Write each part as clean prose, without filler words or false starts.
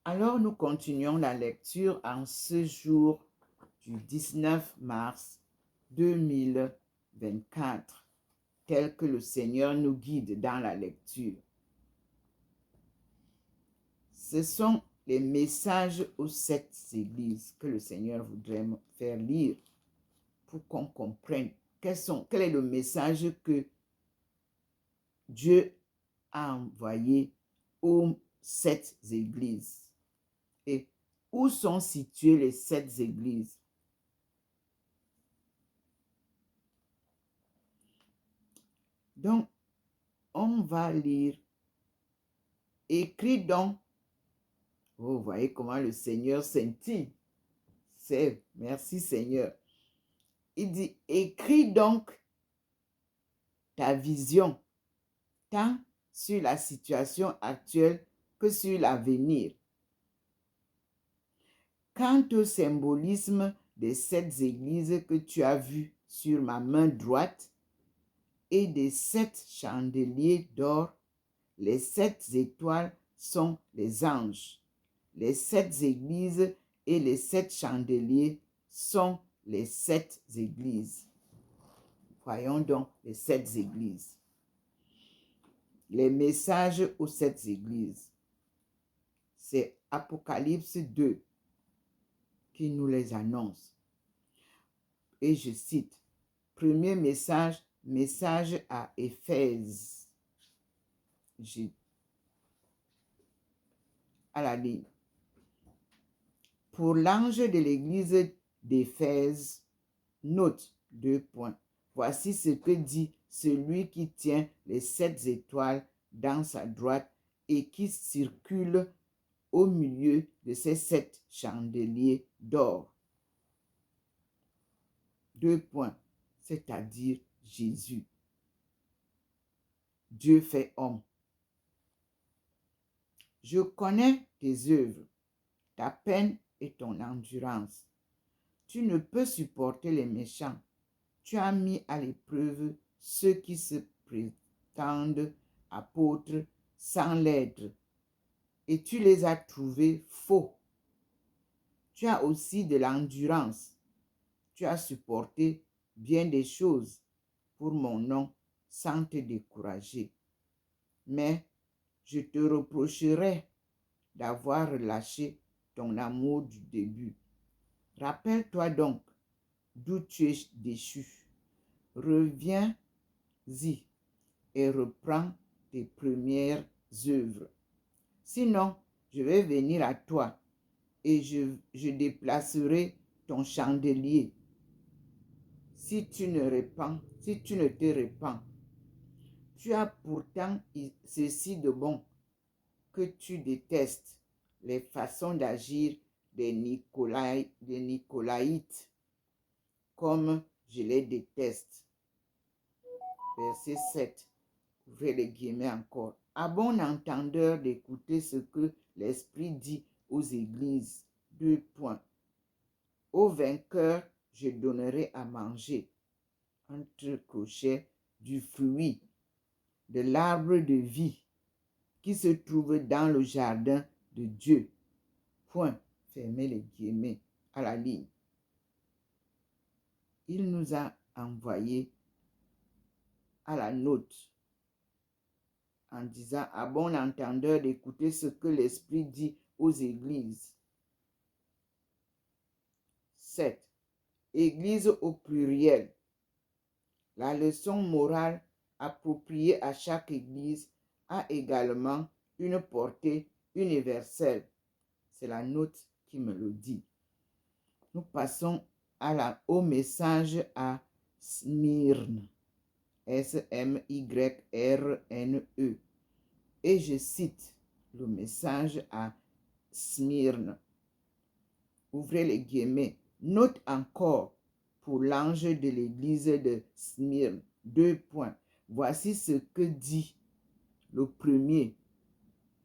Alors, nous continuons la lecture en ce jour du 19 mars 2024, tel que le Seigneur nous guide dans la lecture. Ce sont les messages aux 7 églises que le Seigneur voudrait me faire lire pour qu'on comprenne quel est le message que Dieu a envoyé aux 7 églises. Et où sont situées les 7 églises? Donc, on va lire. Écris donc. Oh, vous voyez comment le Seigneur scintille. Merci Seigneur. Il dit, écris donc ta vision, tant sur la situation actuelle que sur l'avenir. Quant au symbolisme des 7 églises que tu as vues sur ma main droite et des 7 chandeliers d'or, les 7 étoiles sont les anges. Les 7 églises et les 7 chandeliers sont les 7 églises. Voyons donc les 7 églises. Les messages aux 7 églises. C'est Apocalypse 2 qui nous les annonce. Et je cite, premier message, message à Éphèse. À la ligne. Pour l'ange de l'église d'Éphèse, note 2 points. Voici ce que dit celui qui tient les 7 étoiles dans sa droite et qui circule au milieu de ces 7 chandeliers d'or. 2 points, c'est-à-dire Jésus. Dieu fait homme. Je connais tes œuvres, ta peine et ton endurance. Tu ne peux supporter les méchants. Tu as mis à l'épreuve ceux qui se prétendent apôtres sans l'être, et tu les as trouvés faux. Tu as aussi de l'endurance. Tu as supporté bien des choses pour mon nom sans te décourager. Mais je te reprocherai d'avoir relâché ton amour du début. Rappelle-toi donc d'où tu es déchu. Reviens-y et reprends tes premières œuvres. Sinon, je vais venir à toi et je déplacerai ton chandelier. Si tu ne te repens, tu as pourtant ceci de bon, que tu détestes les façons d'agir des Nicolaïtes, comme je les déteste. Verset 7. Ouvrez les guillemets encore. À bon entendeur d'écouter ce que l'Esprit dit aux églises. 2 points. Au vainqueur, je donnerai à manger, entre crochets, du fruit de l'arbre de vie qui se trouve dans le jardin de Dieu. Point. Fermez les guillemets à la ligne. Il nous a envoyé à la note en disant à bon entendeur d'écouter ce que l'Esprit dit aux églises. 7. Église au pluriel. La leçon morale appropriée à chaque église a également une portée universelle. C'est la note qui me le dit. Nous passons au message à Smyrne. S-M-Y-R-N-E. Et je cite le message à Smyrne. Ouvrez les guillemets. Note encore pour l'ange de l'église de Smyrne. 2 points. Voici ce que dit le premier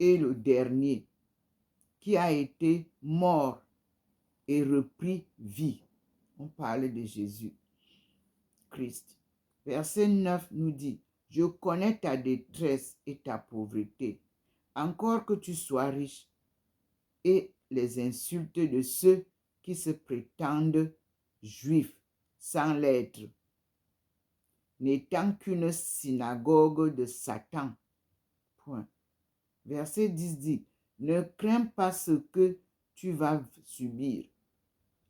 et le dernier qui a été mort et repris vie. On parle de Jésus Christ. Verset 9 nous dit, je connais ta détresse et ta pauvreté. Encore que tu sois riche, et les insultes de ceux qui se prétendent juifs sans l'être, n'étant qu'une synagogue de Satan. Point. Verset 10 dit, ne crains pas ce que tu vas subir.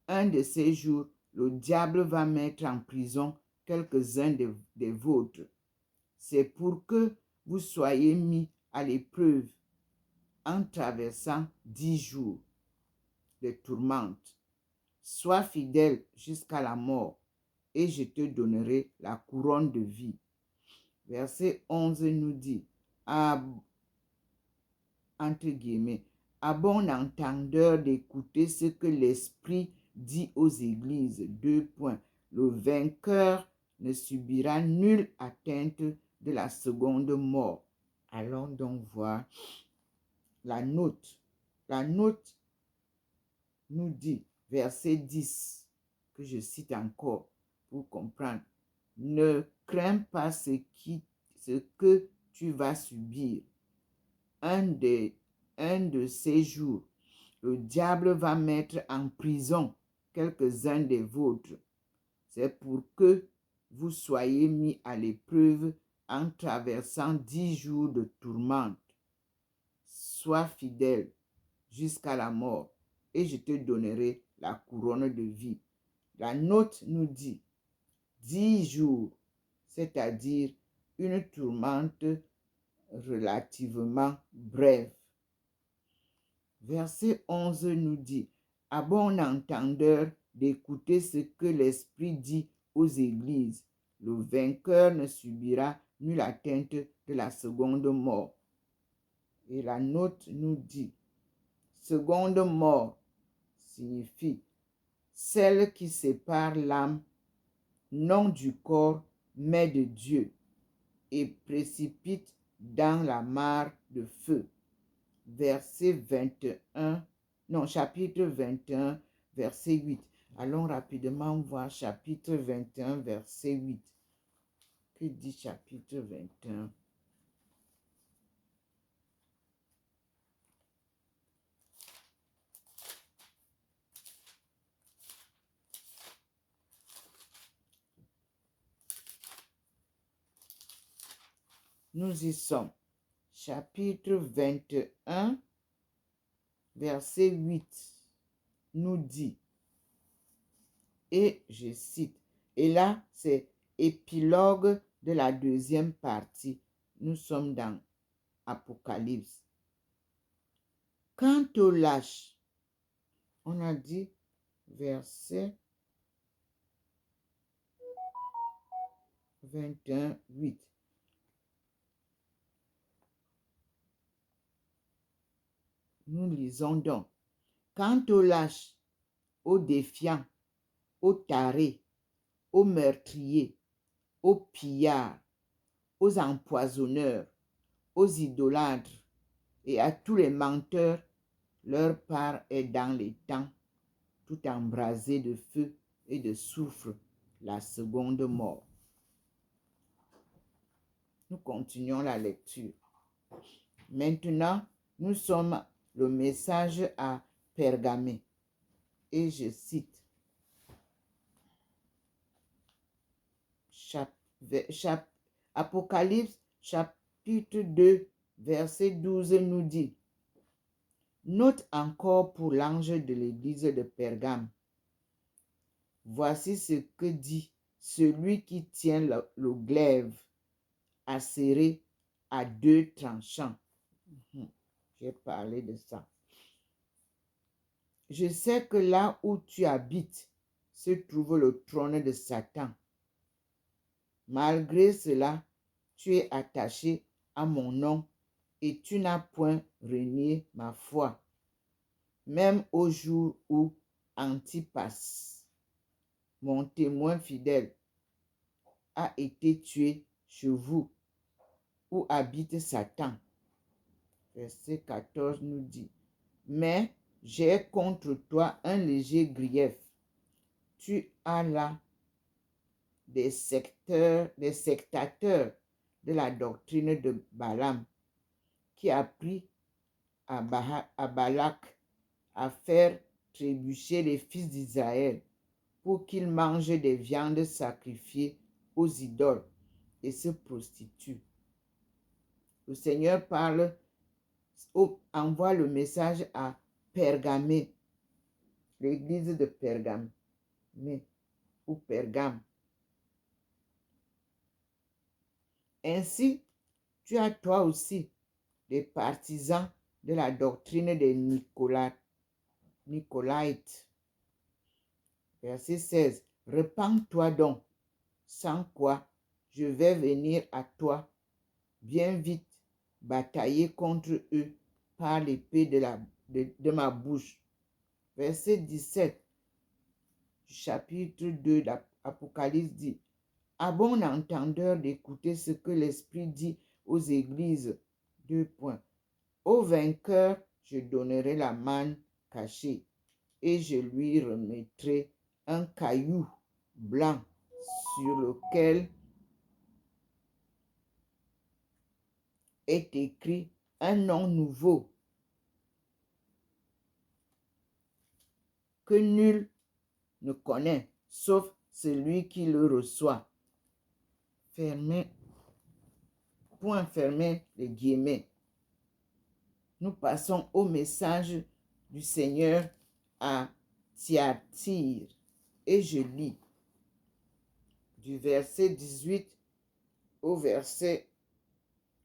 Un de ces jours, le diable va mettre en prison quelques-uns des vôtres. C'est pour que vous soyez mis à l'épreuve en traversant 10 jours de tourmente. Sois fidèle jusqu'à la mort, et je te donnerai la couronne de vie. Verset 11 nous dit, entre guillemets, à bon entendeur d'écouter ce que l'Esprit dit aux églises. 2 points. Le vainqueur ne subira nulle atteinte de la seconde mort. Allons donc voir la note. La note nous dit, verset 10, que je cite encore pour comprendre. Ne crains pas ce que tu vas subir. Un de ces jours, le diable va mettre en prison quelques-uns des vôtres. C'est pour que vous soyez mis à l'épreuve en traversant 10 jours de tourmente. Sois fidèle jusqu'à la mort, et je te donnerai la couronne de vie. La note nous dit 10 jours, c'est-à-dire une tourmente relativement brève. Verset 11 nous dit, à bon entendeur d'écouter ce que l'Esprit dit aux églises. Le vainqueur ne subira nulle atteinte de la seconde mort. Et la note nous dit, seconde mort signifie celle qui sépare l'âme, non du corps, mais de Dieu, et précipite dans la mare de feu. Verset 21, non, chapitre 21, verset 8. Allons rapidement voir chapitre 21, verset 8. Que dit chapitre 21? Nous y sommes. Chapitre 21, verset 8 nous dit, et je cite, et là c'est épilogue de la deuxième partie. Nous sommes dans Apocalypse. Quant aux lâches, on a dit verset 21, 8. Nous lisons donc. Quant aux lâches, aux défiants, aux tarés, aux meurtriers, aux pillards, aux empoisonneurs, aux idolâtres et à tous les menteurs, leur part est dans les temps, tout embrasé de feu et de soufre, la seconde mort. Nous continuons la lecture. Maintenant, nous sommes le message à Pergamée. Et je cite. Apocalypse chapitre 2, verset 12 nous dit. Note encore pour l'ange de l'église de Pergame. Voici ce que dit celui qui tient le glaive acéré à 2 tranchants. J'ai parlé de ça. Je sais que là où tu habites se trouve le trône de Satan. Malgré cela, tu es attaché à mon nom et tu n'as point renié ma foi. Même au jour où Antipas, mon témoin fidèle, a été tué chez vous, où habite Satan. Verset 14 nous dit, mais j'ai contre toi un léger grief. Tu as là des sectateurs de la doctrine de Balaam, qui a pris à Balak, à faire trébucher les fils d'Israël pour qu'ils mangent des viandes sacrifiées aux idoles et se prostituent. Le Seigneur envoie le message à Pergamée, l'église de Pergame ou Pergame. Ainsi, tu as toi aussi des partisans de la doctrine des Nicolaïtes. Verset 16. Repends-toi donc, sans quoi je vais venir à toi bien vite, batailler contre eux par l'épée de ma bouche. Verset 17 du chapitre 2 d'Apocalypse dit: à bon entendeur d'écouter ce que l'Esprit dit aux églises. Au vainqueur, je donnerai la manne cachée et je lui remettrai un caillou blanc sur lequel est écrit un nom nouveau que nul ne connaît, sauf celui qui le reçoit. Point fermé les guillemets. Nous passons au message du Seigneur à Thyatire et je lis du verset 18 au verset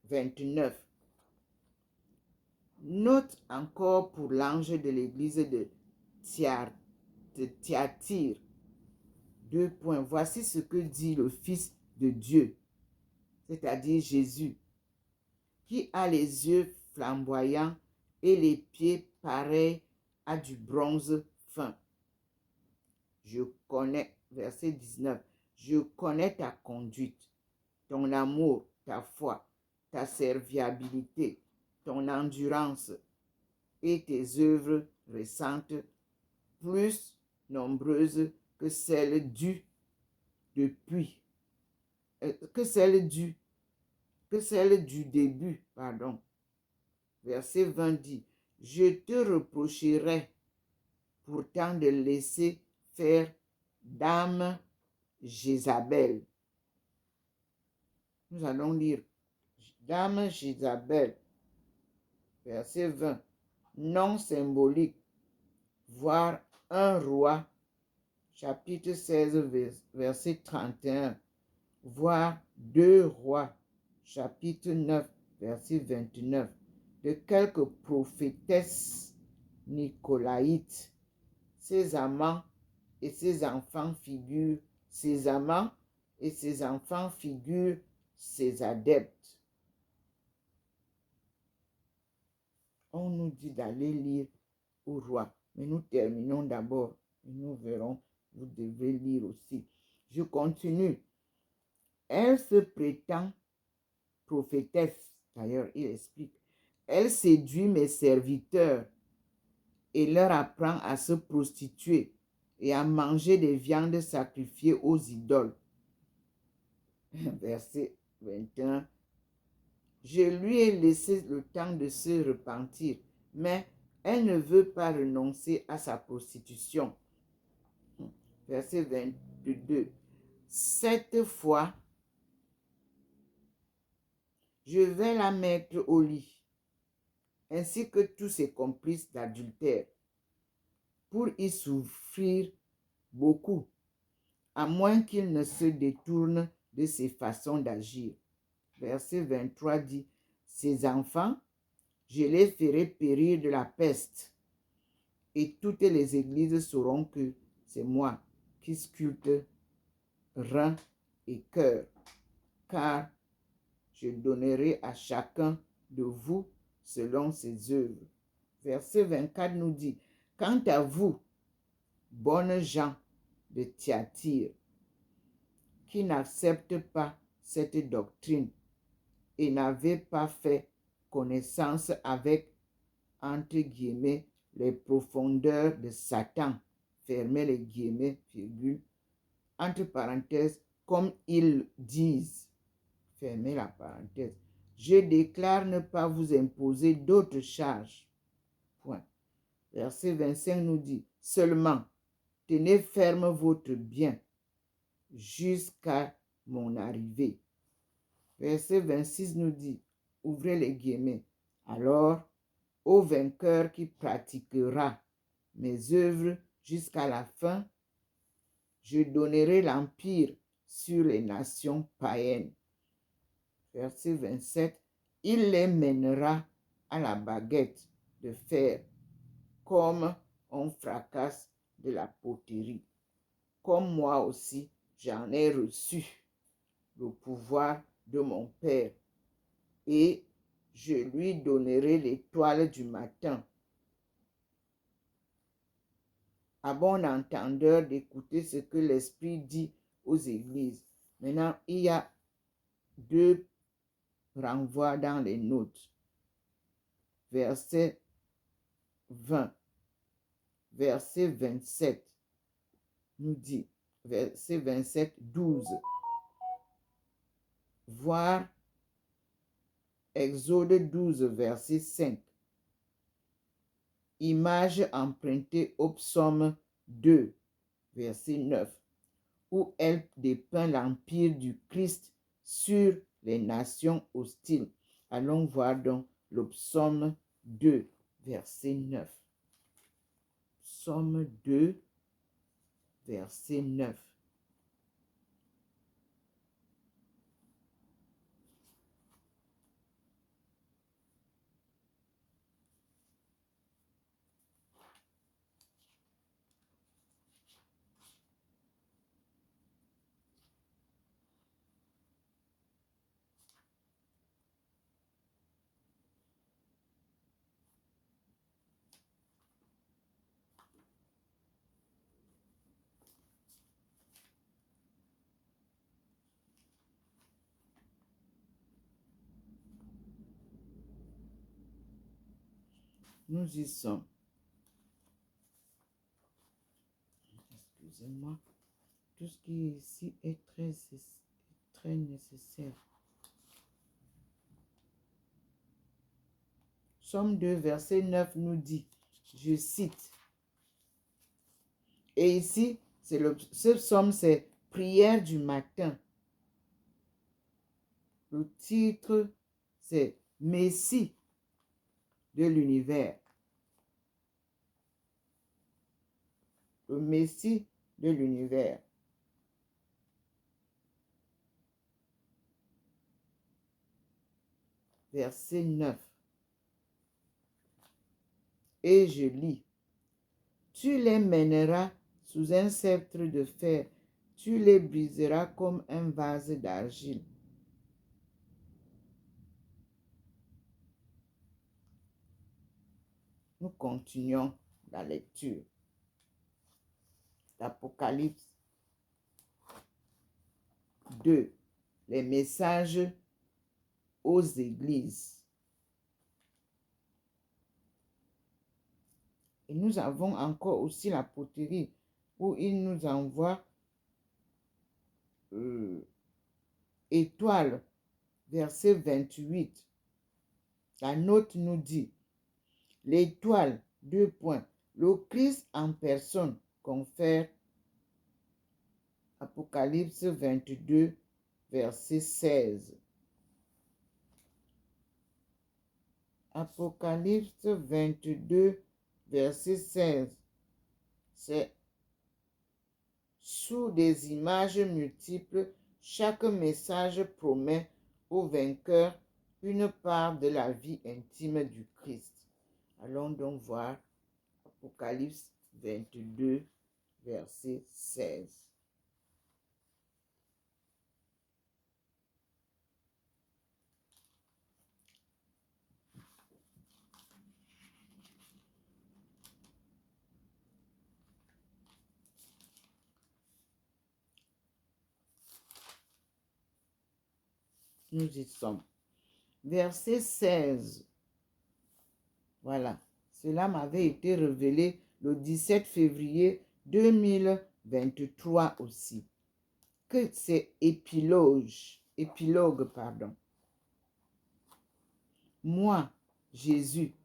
29. Note encore pour l'ange de l'église de Thyatire. Voici ce que dit le Fils de Dieu, c'est-à-dire Jésus, qui a les yeux flamboyants et les pieds pareils à du bronze fin. Je connais, verset 19, je connais ta conduite, ton amour, ta foi, ta serviabilité, ton endurance et tes œuvres récentes, plus nombreuses que celles du début. Verset 20 dit: je te reprocherai pourtant de laisser faire dame Jézabel. Nous allons lire dame Jézabel, verset 20, nom symbolique, voire un roi, chapitre 16, verset 31, voire 2 rois, chapitre 9, verset 29, de quelques prophétesses nicolaïtes. Ses amants et ses enfants figurent ses adeptes. On nous dit d'aller lire au roi, mais nous terminons d'abord et nous verrons, vous devez lire aussi. Je continue. Elle se prétend prophétesse, d'ailleurs il explique. Elle séduit mes serviteurs et leur apprend à se prostituer et à manger des viandes sacrifiées aux idoles. Verset 21. Je lui ai laissé le temps de se repentir, mais elle ne veut pas renoncer à sa prostitution. Verset 22. Cette fois, je vais la mettre au lit, ainsi que tous ses complices d'adultère, pour y souffrir beaucoup, à moins qu'il ne se détourne de ses façons d'agir. Verset 23 dit: ses enfants, je les ferai périr de la peste, et toutes les églises sauront que c'est moi qui sculpte reins et cœur, car je donnerai à chacun de vous selon ses œuvres. Verset 24 nous dit: quant à vous, bonnes gens de Thyatire, qui n'acceptent pas cette doctrine et n'avez pas fait connaissance avec, entre guillemets, les profondeurs de Satan, fermez les guillemets, virgule, entre parenthèses, comme ils disent, fermez la parenthèse. Je déclare ne pas vous imposer d'autres charges. Point. Verset 25 nous dit, seulement, tenez ferme votre bien jusqu'à mon arrivée. Verset 26 nous dit, ouvrez les guillemets, alors, au vainqueur qui pratiquera mes œuvres jusqu'à la fin, je donnerai l'empire sur les nations païennes. Verset 27, il les mènera à la baguette de fer, comme on fracasse de la poterie. Comme moi aussi, j'en ai reçu le pouvoir de mon Père, et je lui donnerai l'étoile du matin. À bon entendeur d'écouter ce que l'Esprit dit aux églises. Maintenant, il y a deux renvoie dans les notes. Verset 20, verset 27 nous dit, verset 27, 12, voir Exode 12, verset 5, image empruntée au psaume 2, verset 9, où elle dépeint l'empire du Christ sur les nations hostiles. Allons voir donc le psaume 2, verset 9. Psaume 2, verset 9. Nous y sommes. Excusez-moi. Tout ce qui est ici est très nécessaire. Psaume 2, verset 9 nous dit, je cite, et ici, ce psaume, c'est prière du matin. Le titre, c'est Messie de l'univers. Le Messie de l'univers. Verset 9. Et je lis, tu les mèneras sous un sceptre de fer, tu les briseras comme un vase d'argile. Nous continuons la lecture. L'Apocalypse 2. Les messages aux églises. Et nous avons encore aussi la poterie où il nous envoie étoile, verset 28. La note nous dit, l'étoile, deux points, le Christ en personne confère Apocalypse 22, verset 16. Apocalypse 22, verset 16. C'est sous des images multiples, chaque message promet au vainqueur une part de la vie intime du Christ. Allons donc voir Apocalypse 22, verset 16. Nous y sommes. Verset 16. Voilà. Cela m'avait été révélé le 17 février 2023 aussi. Que c'est épilogue, pardon. Moi, Jésus,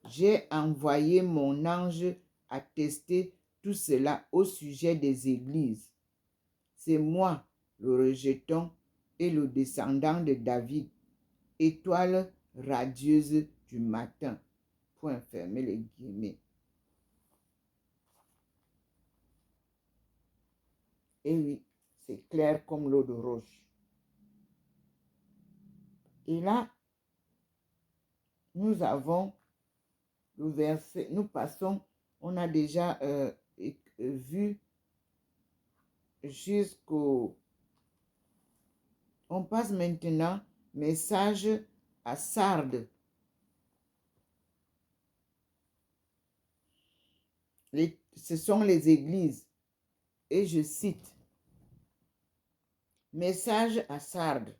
J'ai envoyé mon ange attester tout cela au sujet des églises. C'est moi, le rejeton et le descendant de David, étoile radieuse du matin. Point fermé les guillemets. Et oui, c'est clair comme l'eau de roche. Et là, nous avons le verset, nous passons, on a déjà vu jusqu'au... On passe maintenant, message à Sardes. Ce sont les églises. Et je cite, message à Sardes.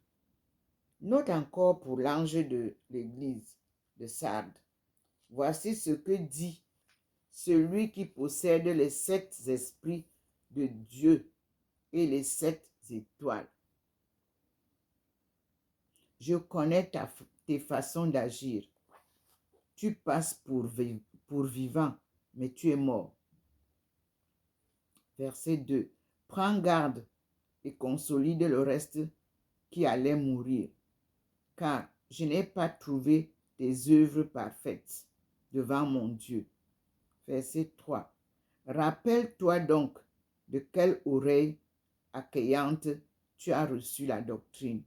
Note encore pour l'ange de l'église de Sardes. Voici ce que dit celui qui possède les 7 esprits de Dieu et les 7 étoiles. Je connais tes façons d'agir. Tu passes pour vivant, mais tu es mort. Verset 2. Prends garde et consolide le reste qui allait mourir, car je n'ai pas trouvé tes œuvres parfaites devant mon Dieu. Verset 3. Rappelle-toi donc de quelle oreille accueillante tu as reçu la doctrine.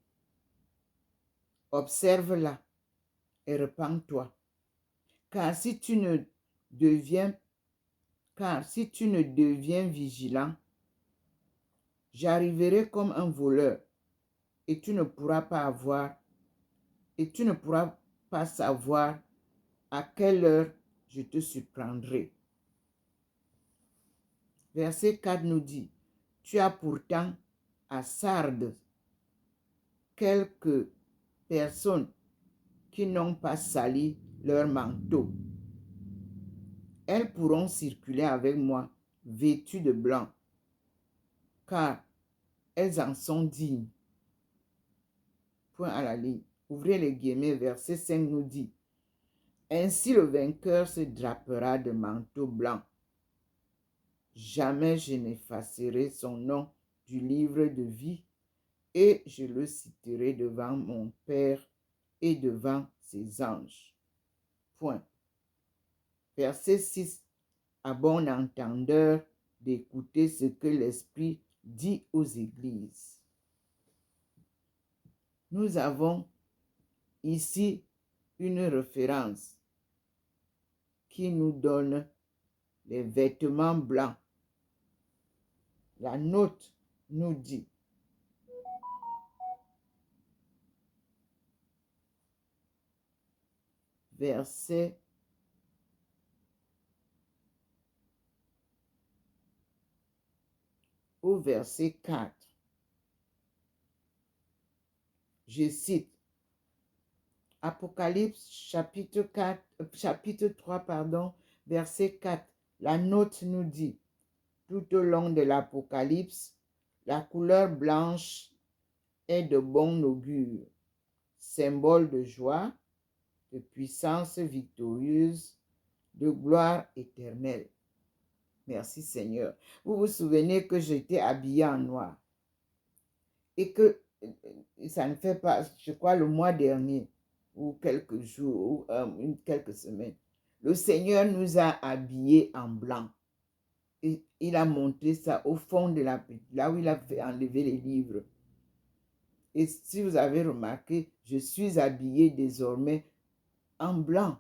Observe-la et repens-toi. Car si tu ne deviens vigilant, j'arriverai comme un voleur et tu ne pourras pas savoir à quelle heure je te surprendrai. Verset 4 nous dit, tu as pourtant à Sardes quelques personnes qui n'ont pas sali leur manteau. Elles pourront circuler avec moi vêtues de blanc, car elles en sont dignes. Point à la ligne. Ouvrez les guillemets, verset 5 nous dit, ainsi le vainqueur se drapera de manteau blanc. Jamais je n'effacerai son nom du livre de vie et je le citerai devant mon Père et devant ses anges. Point. Verset 6. À bon entendeur d'écouter ce que l'Esprit dit aux églises. Nous avons ici une référence qui nous donne les vêtements blancs. La note nous dit, verset 4. Je cite, Apocalypse chapitre 3, verset 4. La note nous dit, tout au long de l'Apocalypse, la couleur blanche est de bon augure, symbole de joie, de puissance victorieuse, de gloire éternelle. Merci Seigneur. Vous vous souvenez que j'étais habillée en noir et que ça ne fait pas, je crois, le mois dernier ou quelques jours ou quelques semaines, le Seigneur nous a habillés en blanc. Et il a montré ça au fond de là où il a fait enlever les livres. Et si vous avez remarqué, je suis habillée désormais en blanc.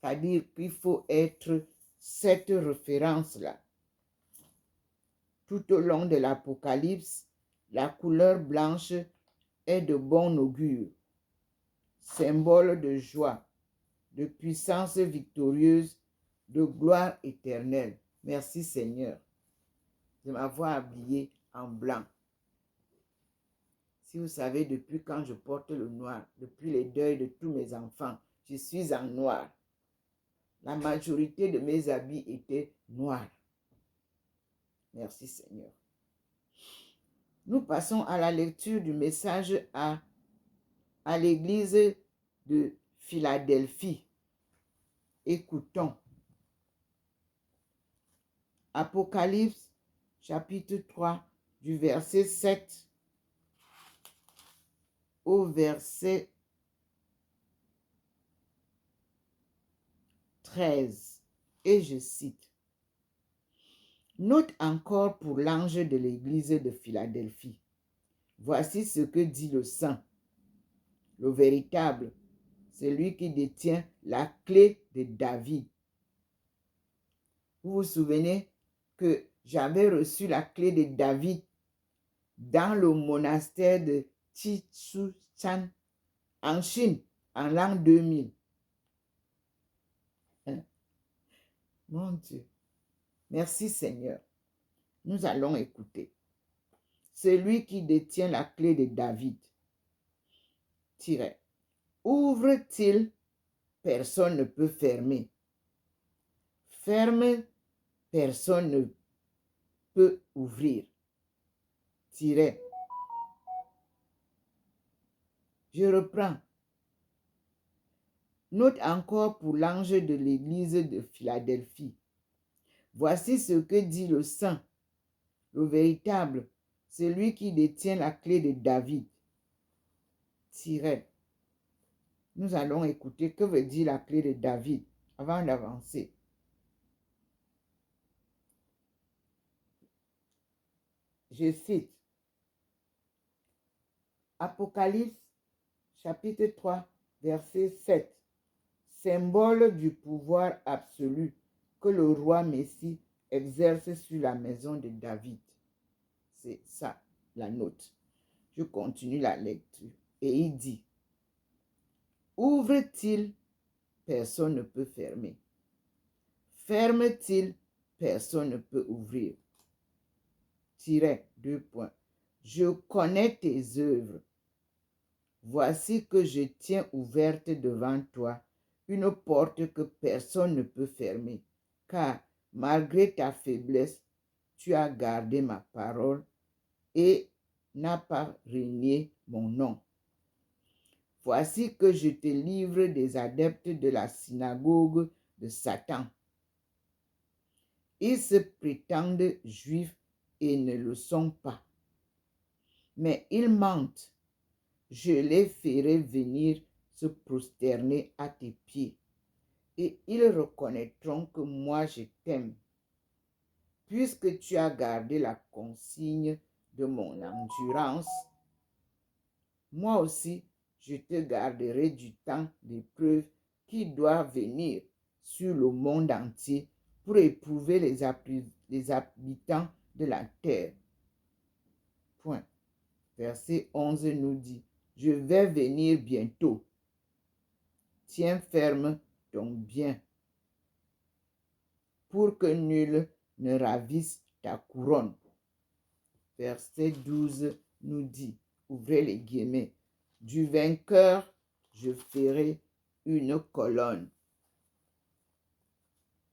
C'est-à-dire qu'il faut être cette référence-là. Tout au long de l'Apocalypse, la couleur blanche est de bon augure, symbole de joie, de puissance victorieuse, de gloire éternelle. Merci Seigneur de m'avoir habillé en blanc. Si vous savez, depuis quand je porte le noir, depuis les deuils de tous mes enfants, je suis en noir. La majorité de mes habits étaient noirs. Merci Seigneur. Nous passons à la lecture du message à l'église de Philadelphie. Écoutons. Apocalypse, chapitre 3, du verset 7 au verset 13. Et je cite. Note encore pour l'ange de l'église de Philadelphie. Voici ce que dit le saint, le véritable, celui qui détient la clé de David. Vous vous souvenez que j'avais reçu la clé de David dans le monastère de Chitsuchan en Chine en l'an 2000. Mon Dieu. Merci Seigneur. Nous allons écouter. Celui qui détient la clé de David. Ouvre-t-il, personne ne peut fermer. Ferme, personne ne peut ouvrir. Je reprends. Note encore pour l'ange de l'église de Philadelphie. Voici ce que dit le saint, le véritable, celui qui détient la clé de David. Nous allons écouter que veut dire la clé de David avant d'avancer. Je cite. Apocalypse, chapitre 3, verset 7. Symbole du pouvoir absolu que le roi Messie exerce sur la maison de David. C'est ça, la note. Je continue la lecture. Et il dit, ouvre-t-il, personne ne peut fermer. Ferme-t-il, personne ne peut ouvrir. Deux points. Je connais tes œuvres. Voici que je tiens ouverte devant toi une porte que personne ne peut fermer, car malgré ta faiblesse, tu as gardé ma parole et n'as pas renié mon nom. Voici que je te livre des adeptes de la synagogue de Satan. Ils se prétendent juifs et ne le sont pas. Mais ils mentent. Je les ferai venir se prosterner à tes pieds. Et ils reconnaîtront que moi je t'aime. Puisque tu as gardé la consigne de mon endurance, moi aussi je te garderai du temps d'épreuve qui doit venir sur le monde entier pour éprouver les habitants de la terre. Point. Verset 11 nous dit, je vais venir bientôt. Tiens ferme ton bien, pour que nul ne ravisse ta couronne. Verset 12 nous dit, ouvrez les guillemets, du vainqueur, je ferai une colonne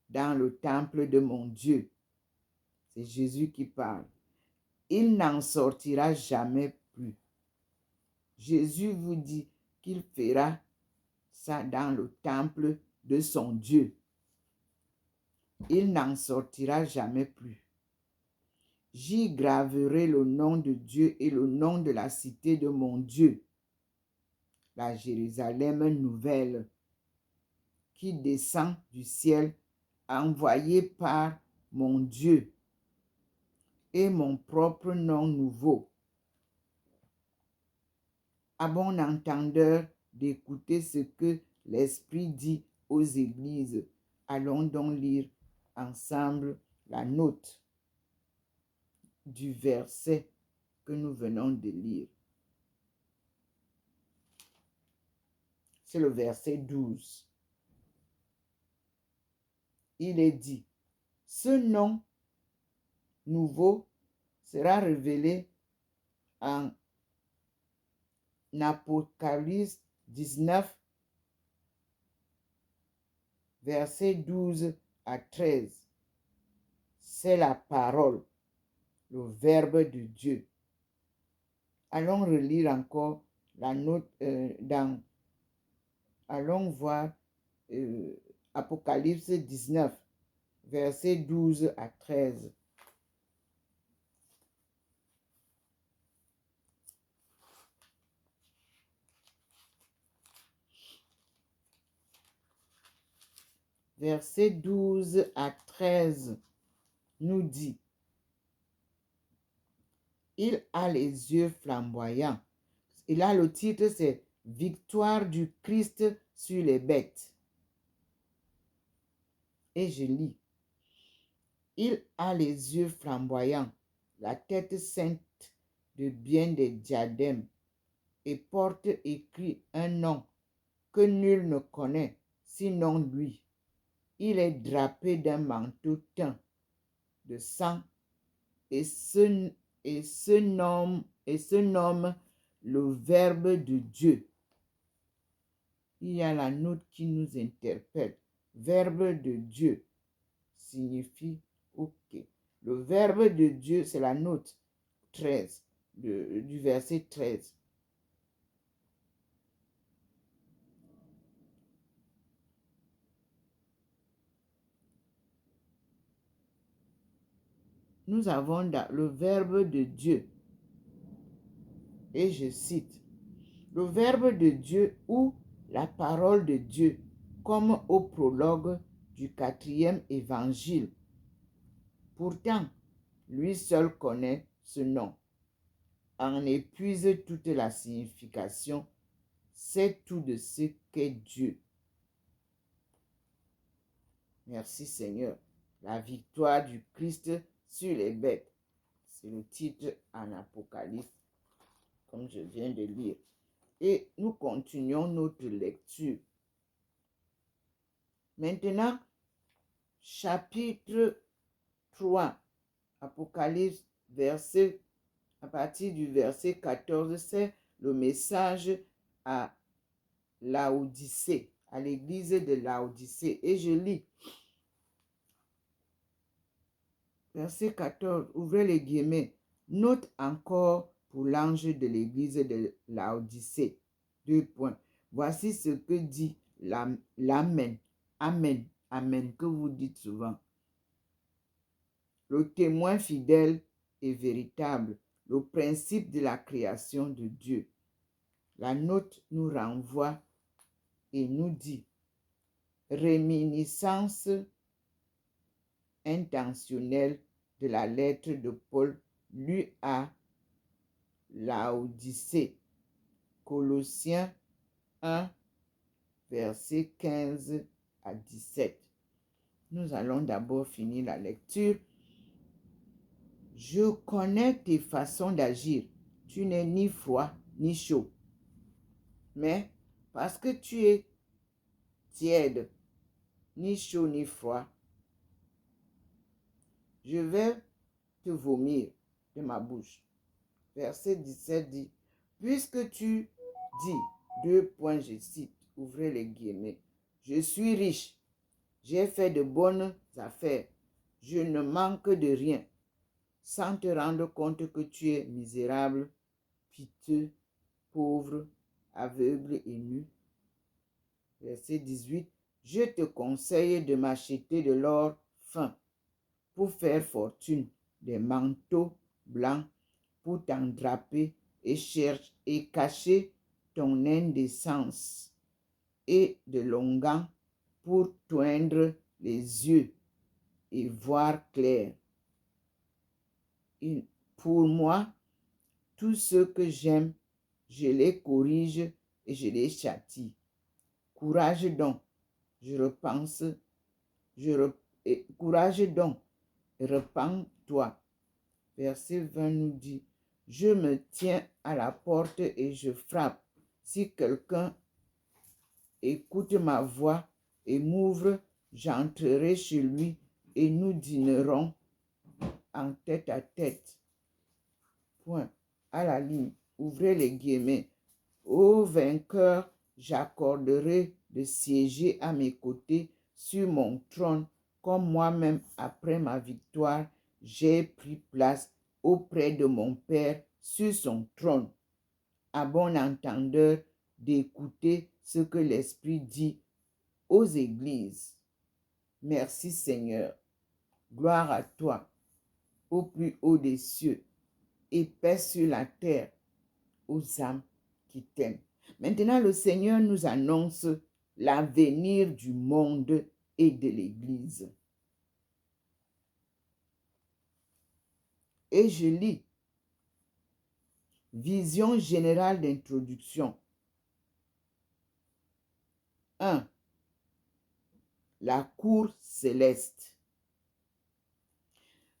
dans le temple de mon Dieu. C'est Jésus qui parle. Il n'en sortira jamais plus. Jésus vous dit qu'il fera ça dans le temple de son Dieu. Il n'en sortira jamais plus. J'y graverai le nom de Dieu et le nom de la cité de mon Dieu, la Jérusalem nouvelle, qui descend du ciel, envoyée par mon Dieu, et mon propre nom nouveau. À bon entendeur d'écouter ce que l'Esprit dit aux églises. Allons donc lire ensemble la note du verset que nous venons de lire. C'est le verset 12. Il est dit, ce nom nouveau sera révélé en Apocalypse 19, versets 12 à 13. C'est la parole, le verbe de Dieu. Allons relire encore la note allons voir Apocalypse 19, versets 12 à 13. Versets 12 à 13 nous dit: il a les yeux flamboyants. Et là, le titre, c'est Victoire du Christ sur les bêtes. Et je lis: il a les yeux flamboyants, la tête ceinte de bien des diadèmes, et porte écrit un nom que nul ne connaît, sinon lui. Il est drapé d'un manteau teint de sang et se nomme le Verbe de Dieu. Il y a la note qui nous interpelle. Verbe de Dieu signifie OK. Le Verbe de Dieu, c'est la note 13 du verset 13. Nous avons le Verbe de Dieu. Et je cite: le Verbe de Dieu ou la parole de Dieu, comme au prologue du 4e évangile. Pourtant, lui seul connaît ce nom, en épuise toute la signification, sait tout de ce qu'est Dieu. Merci Seigneur. La victoire du Christ sur les bêtes. C'est le titre en Apocalypse, comme je viens de lire. Et nous continuons notre lecture. Maintenant, chapitre 3, Apocalypse, à partir du verset 14, c'est le message à Laodicée, à l'église de Laodicée. Et je lis. Verset 14, ouvrez les guillemets. Note encore pour l'ange de l'église de Laodicée. 2 points. Voici ce que dit l'Amen. Amen. Amen, que vous dites souvent. Le témoin fidèle et véritable, le principe de la création de Dieu. La note nous renvoie et nous dit: réminiscence intentionnelle de la lettre de Paul lue à Laodicée. Colossiens 1, versets 15 à 17. Nous allons d'abord finir la lecture. Je connais tes façons d'agir. Tu n'es ni froid ni chaud. Mais parce que tu es tiède, ni chaud ni froid, je vais te vomir de ma bouche. Verset 17 dit: puisque tu dis, 2 points, je cite, ouvrez les guillemets, je suis riche, j'ai fait de bonnes affaires, je ne manque de rien, sans te rendre compte que tu es misérable, piteux, pauvre, aveugle et nu. Verset 18, je te conseille de m'acheter de l'or fin pour faire fortune, des manteaux blancs pour t'endraper et cacher ton indécence, et de l'onguent pour toindre les yeux et voir clair. Et pour moi, tous ceux que j'aime, je les corrige et je les châtie. Courage donc, courage donc, repens-toi. Verset 20 nous dit: je me tiens à la porte et je frappe. Si quelqu'un écoute ma voix et m'ouvre, j'entrerai chez lui et nous dînerons en tête à tête. Point. À la ligne, ouvrez les guillemets. Ô vainqueur, j'accorderai de siéger à mes côtés sur mon trône, comme moi-même, après ma victoire, j'ai pris place auprès de mon Père sur son trône. À bon entendeur d'écouter ce que l'Esprit dit aux églises. Merci Seigneur. Gloire à toi, au plus haut des cieux, et paix sur la terre, aux âmes qui t'aiment. Maintenant, le Seigneur nous annonce l'avenir du monde et de l'Église. Et je lis, vision générale d'introduction. 1. La cour céleste.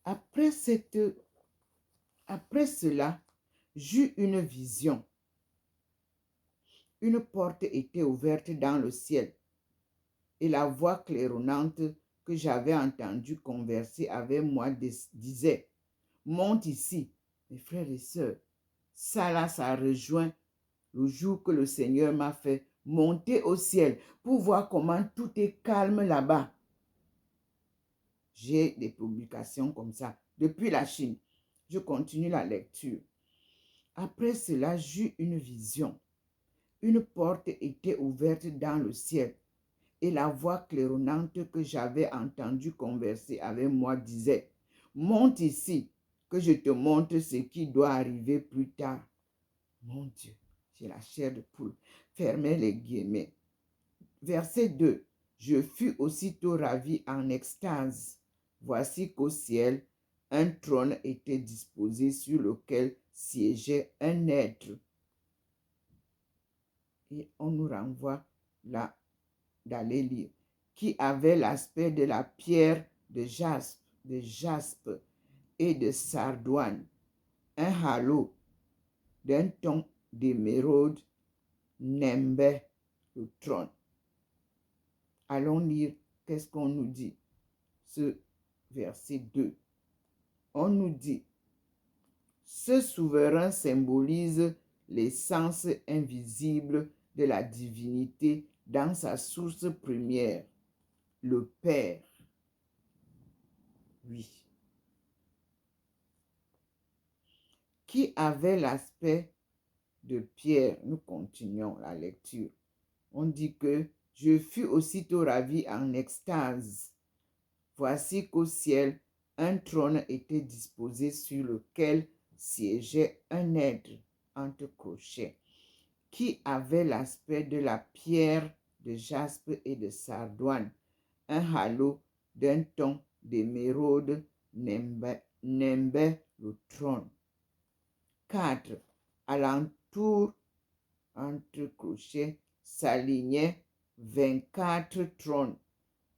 Après cela, j'eus une vision. Une porte était ouverte dans le ciel, et la voix claironnante que j'avais entendue converser avec moi disait, « Monte ici, mes frères et sœurs. » Ça là, ça rejoint le jour que le Seigneur m'a fait monter au ciel pour voir comment tout est calme là-bas. J'ai des publications comme ça depuis la Chine. Je continue la lecture. Après cela, j'eus une vision. Une porte était ouverte dans le ciel, et la voix claironnante que j'avais entendue converser avec moi disait, « Monte ici, que je te montre ce qui doit arriver plus tard. » Mon Dieu, j'ai la chair de poule. Fermez les guillemets. Verset 2. Je fus aussitôt ravi en extase. Voici qu'au ciel, un trône était disposé sur lequel siégeait un être. Et on nous renvoie là d'aller lire. Qui avait l'aspect de la pierre de jaspe et de sardoine, un halo d'un ton d'émeraude nimbait le trône. Allons lire qu'est-ce qu'on nous dit. Ce verset 2. On nous dit, ce souverain symbolise l'essence invisible de la divinité dans sa source première, le Père. Oui. Qui avait l'aspect de pierre. Nous continuons la lecture. On dit que je fus aussitôt ravi en extase. Voici qu'au ciel, un trône était disposé sur lequel siégeait un être entre crochets, qui avait l'aspect de la pierre de jaspe et de sardoine, un halo d'un ton d'émeraude nimbait le trône. 4. Alentour, entre crochets, s'alignaient 24 trônes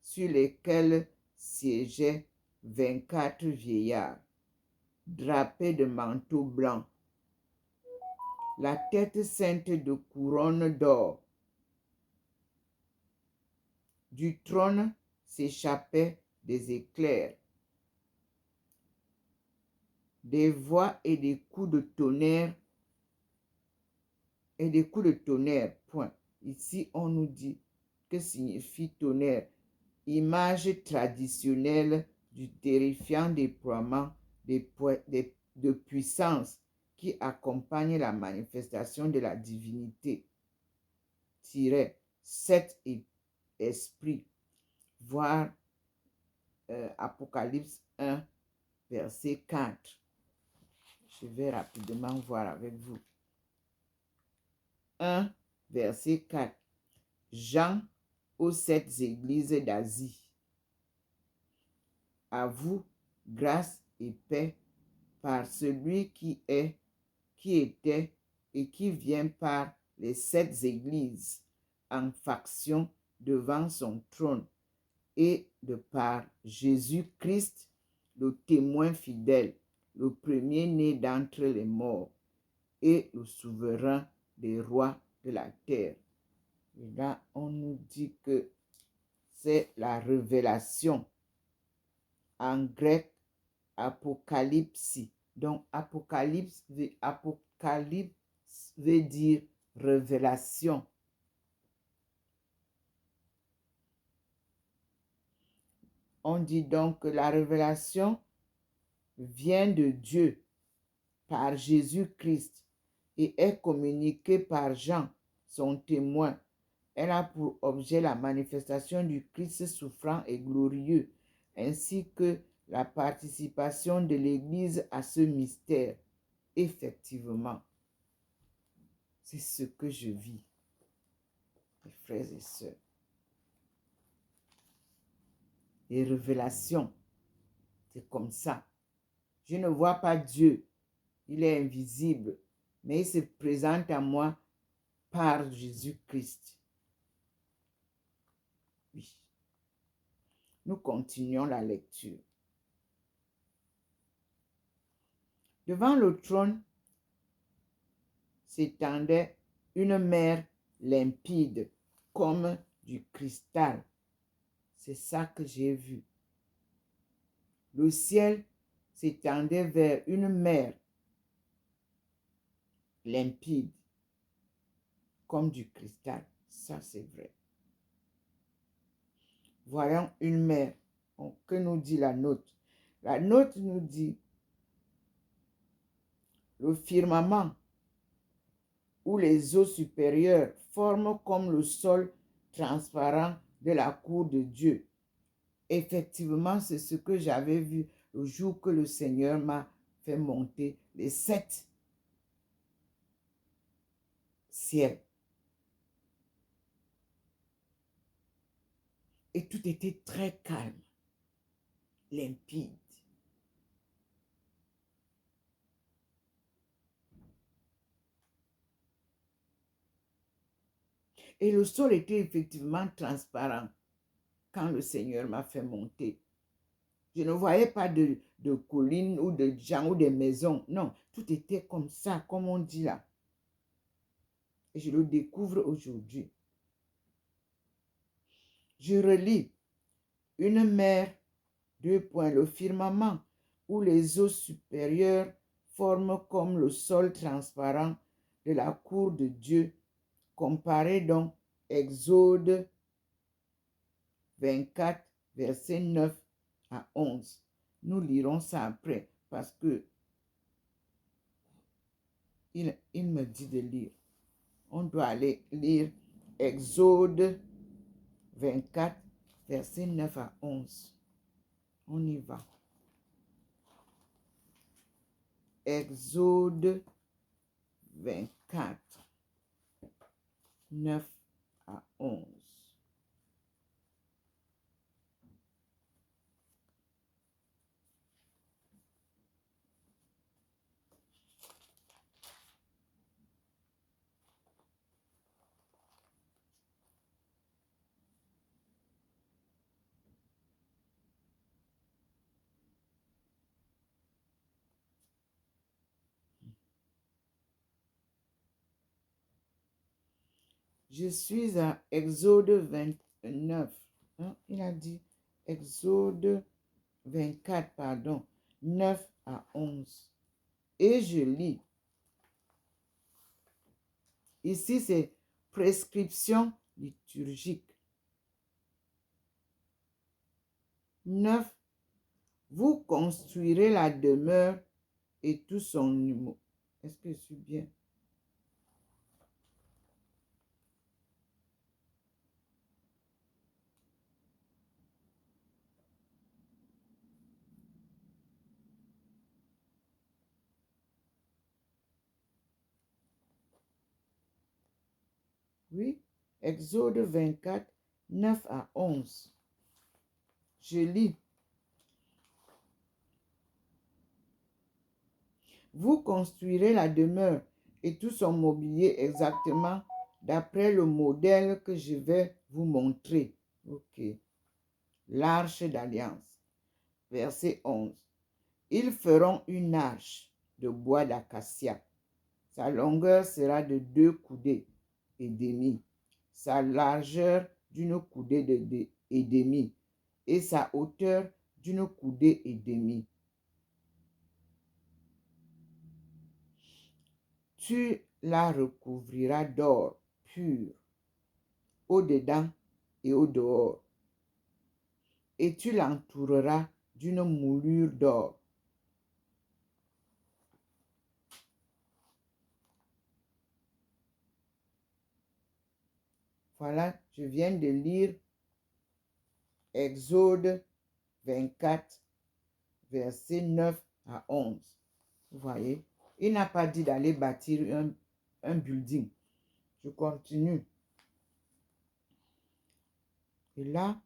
sur lesquels siégeaient 24 vieillards, drapés de manteaux blancs, la tête ceinte de couronnes d'or. Du trône s'échappaient des éclairs, des voix et des coups de tonnerre, point. Ici, on nous dit que signifie tonnerre. Image traditionnelle du terrifiant déploiement de puissance qui accompagne la manifestation de la divinité. 7 esprits. Voir Apocalypse 1, verset 4. Je vais rapidement voir avec vous. 1, verset 4. Jean aux 7 églises d'Asie. À vous, grâce et paix par celui qui est, qui était et qui vient par les 7 églises en faction devant son trône et de par Jésus-Christ, le témoin fidèle, le premier-né d'entre les morts et le souverain des rois de la terre. Et là, on nous dit que c'est la révélation. En grec, apocalypse. Donc, apocalypse veut dire révélation. On dit donc que la révélation vient de Dieu par Jésus-Christ et est communiquée par Jean, son témoin, Elle a pour objet la manifestation du Christ souffrant et glorieux, ainsi que la participation de l'Église à ce mystère. Effectivement, c'est ce que je vis, mes frères et sœurs. Les révélations, c'est comme ça. Je ne vois pas Dieu, il est invisible, mais il se présente à moi par Jésus-Christ. Oui. Nous continuons la lecture. Devant le trône s'étendait une mer limpide comme du cristal. C'est ça que j'ai vu. Le ciel s'étendait vers une mer limpide comme du cristal. Ça, c'est vrai. Voyons une mer. Que nous dit la note? La note nous dit le firmament où les eaux supérieures forment comme le sol transparent de la cour de Dieu. Effectivement, c'est ce que j'avais vu le jour que le Seigneur m'a fait monter les 7 ciels. Et tout était très calme, limpide. Et le sol était effectivement transparent quand le Seigneur m'a fait monter. Je ne voyais pas de collines ou de gens ou des maisons. Non, tout était comme ça, comme on dit là. Et je le découvre aujourd'hui. Je relis une mer, le firmament, où les eaux supérieures forment comme le sol transparent de la cour de Dieu. Comparez donc Exode 24, versets 9 à 11. Nous lirons ça après parce que il me dit de lire. On doit aller lire Exode 24, versets 9 à 11. On y va. Exode 24, 9 à 11. Je suis à Exode 29. Il a dit Exode 24, pardon, 9 à 11. Et je lis. Ici, c'est prescription liturgique. 9. Vous construirez la demeure et tout son humour. Est-ce que je suis bien? Oui, Exode 24, 9 à 11. Je lis. Vous construirez la demeure et tout son mobilier exactement d'après le modèle que je vais vous montrer. Ok. L'arche d'alliance. Verset 11. Ils feront une arche de bois d'acacia. Sa longueur sera de 2 coudées et demi, sa largeur d'une coudée et demie et sa hauteur d'une coudée et demie. Tu la recouvriras d'or pur, au-dedans et au-dehors, et tu l'entoureras d'une moulure d'or. Voilà, je viens de lire Exode 24, versets 9 à 11. Vous voyez, il n'a pas dit d'aller bâtir un building. Je continue. Et là,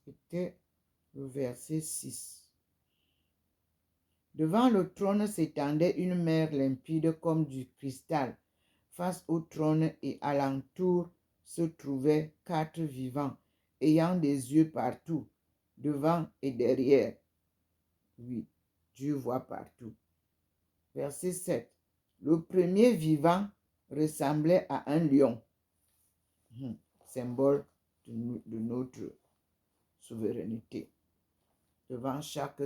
c'était le verset 6. Devant le trône s'étendait une mer limpide comme du cristal. Face au trône et alentour se trouvaient 4 vivants, ayant des yeux partout, devant et derrière. Oui, Dieu voit partout. Verset 7. Le premier vivant ressemblait à un lion, symbole de notre souveraineté. Devant chaque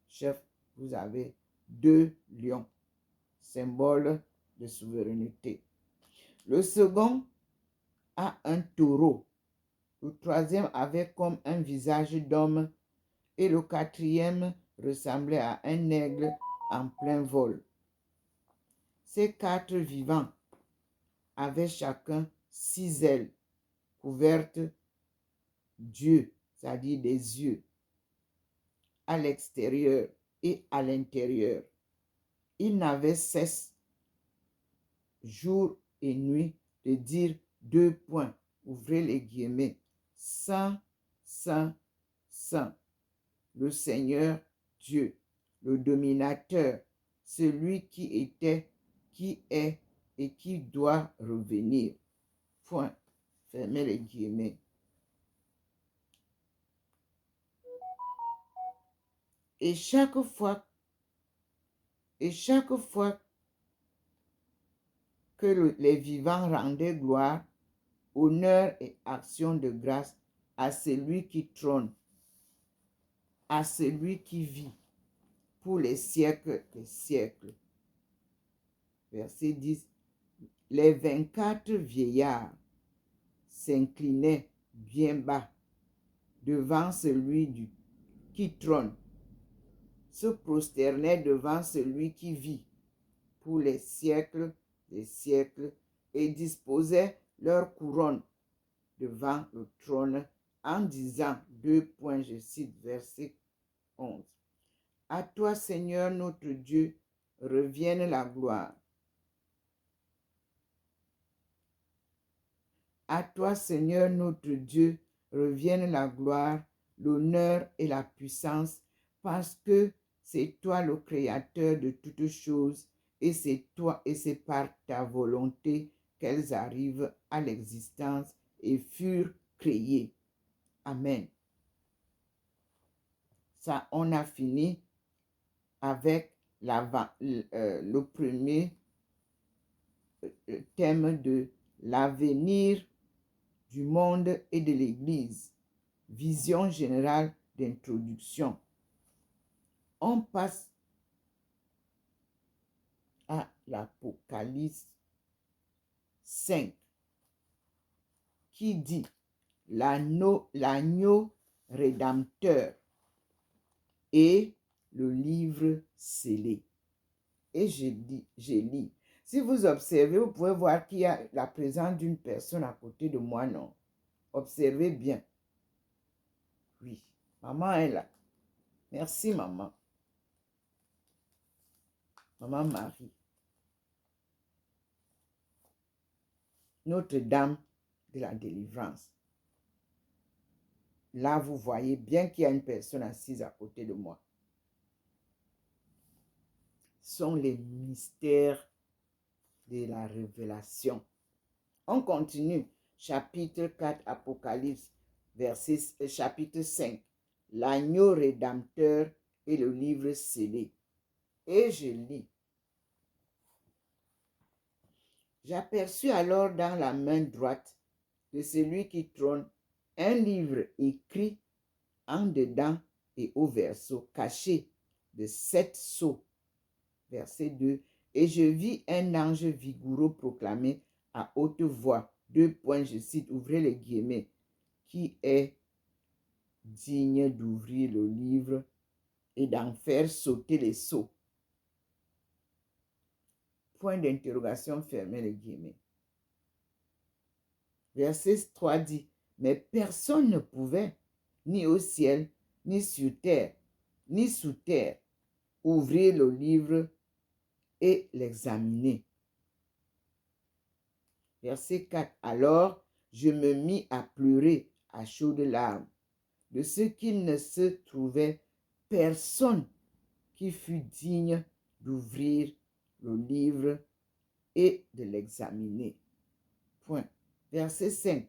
chef, vous avez 2 lions, symbole de souveraineté. Le second a un taureau. Le troisième avait comme un visage d'homme et le quatrième ressemblait à un aigle en plein vol. Ces 4 vivants avaient chacun 6 ailes couvertes d'yeux, c'est-à-dire des yeux, à l'extérieur et à l'intérieur. Ils n'avaient cesse, jour et nuit, de dire 2 points, ouvrez les guillemets, Saint, Saint, Saint, le Seigneur Dieu, le dominateur, celui qui était, qui est et qui doit revenir. Point. Fermez les guillemets. Et chaque fois que les vivants rendaient gloire, honneur et action de grâce à celui qui trône, à celui qui vit pour les siècles des siècles. Verset 10. Les 24 vieillards s'inclinaient bien bas devant celui qui trône, se prosternaient devant celui qui vit pour les siècles des siècles et disposaient leur couronne devant le trône en disant, 2 points, je cite verset 11. À toi, Seigneur notre Dieu, revienne la gloire. À toi, Seigneur notre Dieu, revienne la gloire, l'honneur et la puissance, parce que c'est toi le Créateur de toutes choses, et c'est toi et c'est par ta volonté qu'elles arrivent à l'existence et furent créées. Amen. Ça, on a fini avec le premier thème de l'avenir du monde et de l'Église. Vision générale d'introduction. On passe à l'Apocalypse 5 qui dit l'agneau rédempteur et le livre scellé. Et je lis. Si vous observez, vous pouvez voir qu'il y a la présence d'une personne à côté de moi, non? Observez bien. Oui, maman est là. Merci, maman. Maman Marie. Notre-Dame de la délivrance. Là, vous voyez bien qu'il y a une personne assise à côté de moi. Ce sont les mystères de la révélation. On continue. Chapitre 4, Apocalypse, chapitre 5. L'agneau rédempteur et le livre scellé. Et je lis. J'aperçus alors dans la main droite de celui qui trône un livre écrit en dedans et au verso, caché de 7 sceaux. Verset 2. Et je vis un ange vigoureux proclamer à haute voix, 2 points, je cite, ouvrez les guillemets, qui est digne d'ouvrir le livre et d'en faire sauter les sceaux. point d'interrogation, fermez les guillemets. Verset 3 dit, mais personne ne pouvait, ni au ciel, ni sur terre, ni sous terre, ouvrir le livre et l'examiner. Verset 4, alors je me mis à pleurer à chaudes larmes, de ce qu'il ne se trouvait personne qui fût digne d'ouvrir le livre et de l'examiner. Point. Verset 5.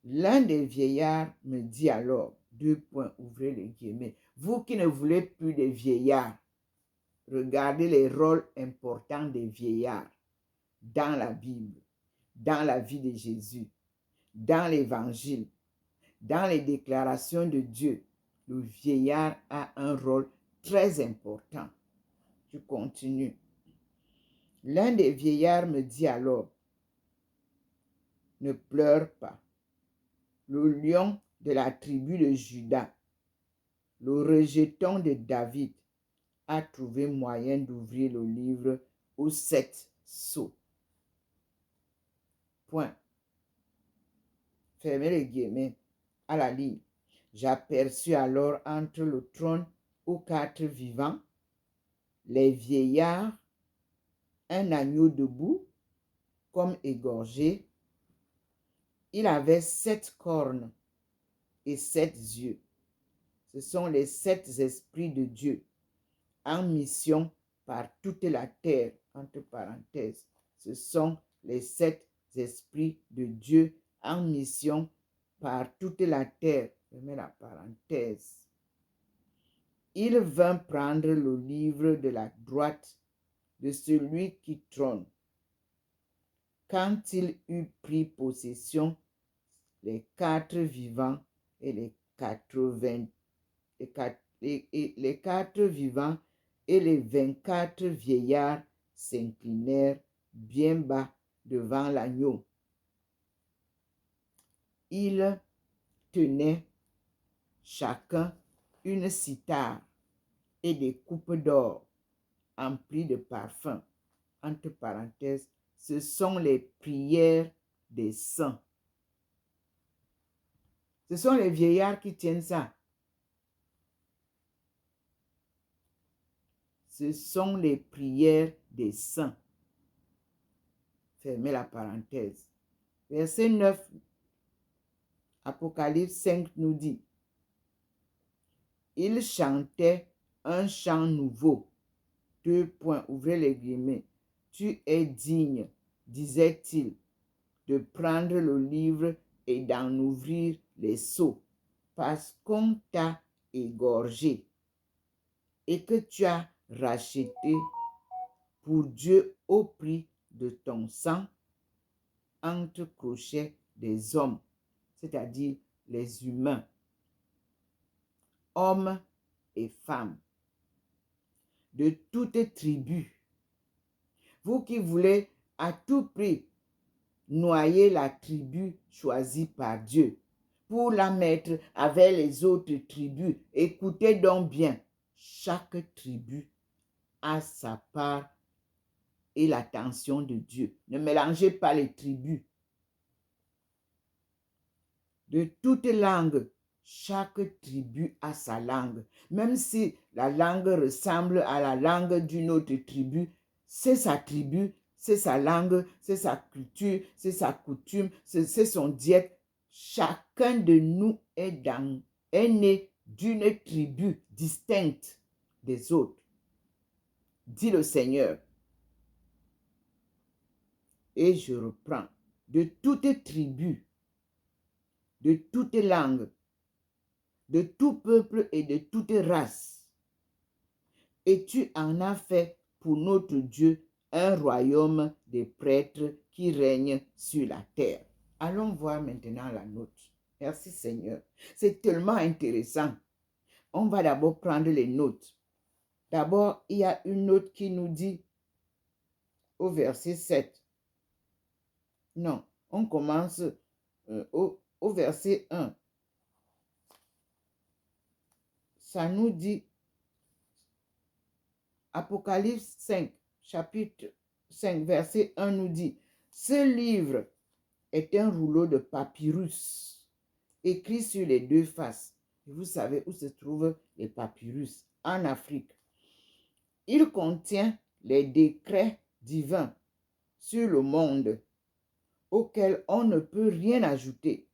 L'un des vieillards me dit alors, ouvrez les guillemets, vous qui ne voulez plus des vieillards, regardez les rôles importants des vieillards dans la Bible, dans la vie de Jésus, dans l'Évangile, dans les déclarations de Dieu. Le vieillard a un rôle très important. Je continue. L'un des vieillards me dit alors, ne pleure pas. Le lion de la tribu de Juda, le rejeton de David, a trouvé moyen d'ouvrir le livre aux 7 sceaux. Point. Fermez les guillemets à la ligne. J'aperçus alors entre le trône aux 4 vivants, les vieillards, un agneau debout, comme égorgé. Il avait 7 cornes et 7 yeux. Ce sont les 7 esprits de Dieu en mission par toute la terre, entre parenthèses. Ce sont les 7 esprits de Dieu en mission par toute la terre. Je mets la parenthèse. Il vint prendre le livre de la droite de celui qui trône. Quand il eut pris possession, les 4 vivants et les 4 vivants et les 24 vieillards s'inclinèrent bien bas devant l'agneau. Ils tenaient chacun une cithare et des coupes d'or emplies de parfums. Entre parenthèses, ce sont les prières des saints. Ce sont les vieillards qui tiennent ça. Ce sont les prières des saints. Fermez la parenthèse. Verset 9, Apocalypse 5 nous dit, il chantait un chant nouveau. Ouvrez les guillemets. Tu es digne, disait-il, de prendre le livre et d'en ouvrir les sceaux, parce qu'on t'a égorgé et que tu as racheté pour Dieu au prix de ton sang entre crochets des hommes, c'est-à-dire les humains, hommes et femmes, de toutes tribus. Vous qui voulez à tout prix noyer la tribu choisie par Dieu pour la mettre avec les autres tribus, écoutez donc bien, chaque tribu a sa part et l'attention de Dieu. Ne mélangez pas les tribus. De toute langue, chaque tribu a sa langue. Même si la langue ressemble à la langue d'une autre tribu, c'est sa tribu, c'est sa langue, c'est sa culture, c'est sa coutume, c'est son diète. Chacun de nous est né d'une tribu distincte des autres, dit le Seigneur. Et je reprends, de toute tribu, de toute langue, de tout peuple et de toute race. Et tu en as fait pour notre Dieu un royaume de prêtres qui règne sur la terre. Allons voir maintenant la note. Merci Seigneur. C'est tellement intéressant. On va d'abord prendre les notes. D'abord, il y a une note qui nous dit au verset 7. Non, on commence au verset 1. Ça nous dit, Apocalypse 5, chapitre 5, verset 1 nous dit, « Ce livre est un rouleau de papyrus écrit sur les deux faces. » Vous savez où se trouvent les papyrus? En Afrique. « Il contient les décrets divins sur le monde auxquels on ne peut rien ajouter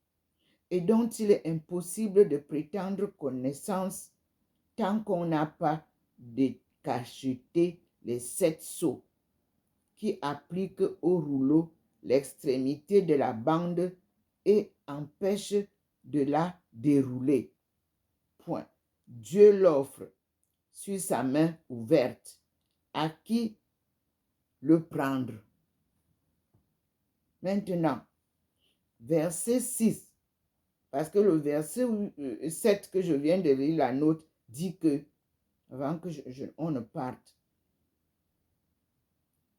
et dont il est impossible de prétendre connaissance tant qu'on n'a pas décacheté les 7 sceaux qui appliquent au rouleau l'extrémité de la bande et empêchent de la dérouler. » Point. Dieu l'offre sur sa main ouverte. À qui le prendre? Maintenant, verset 6, parce que le verset 7 que je viens de lire, la note, dit que, avant que on ne parte,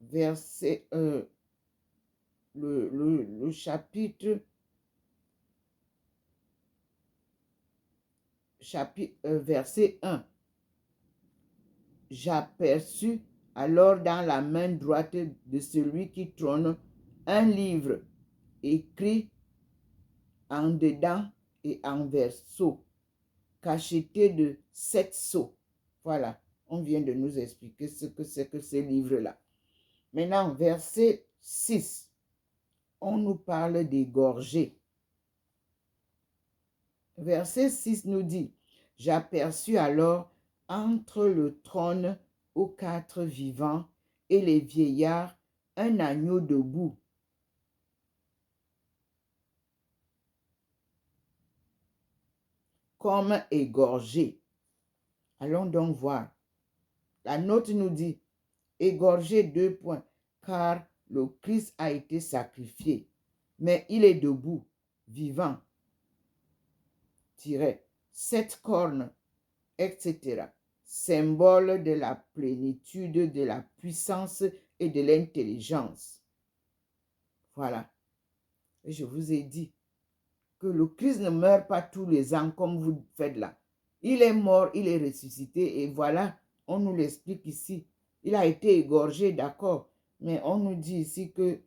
verset, le chapitre, verset 1, « J'aperçus alors dans la main droite de celui qui trône un livre écrit en dedans et en verso, cacheté de 7 sceaux. » Voilà, on vient de nous expliquer ce que c'est que ces livres-là. Maintenant, verset 6, on nous parle d'égorger. Verset 6 nous dit, « J'aperçus alors entre le trône aux 4 vivants et les vieillards un agneau debout. Comme égorgé. » Allons donc voir. La note nous dit, égorgé, 2 points, car le Christ a été sacrifié, mais il est debout, vivant, 7 cornes, etc. Symbole de la plénitude, de la puissance et de l'intelligence. Voilà. Et je vous ai dit que le Christ ne meurt pas tous les ans comme vous faites là. Il est mort, il est ressuscité et voilà, on nous l'explique ici. Il a été égorgé, d'accord, mais on nous dit ici que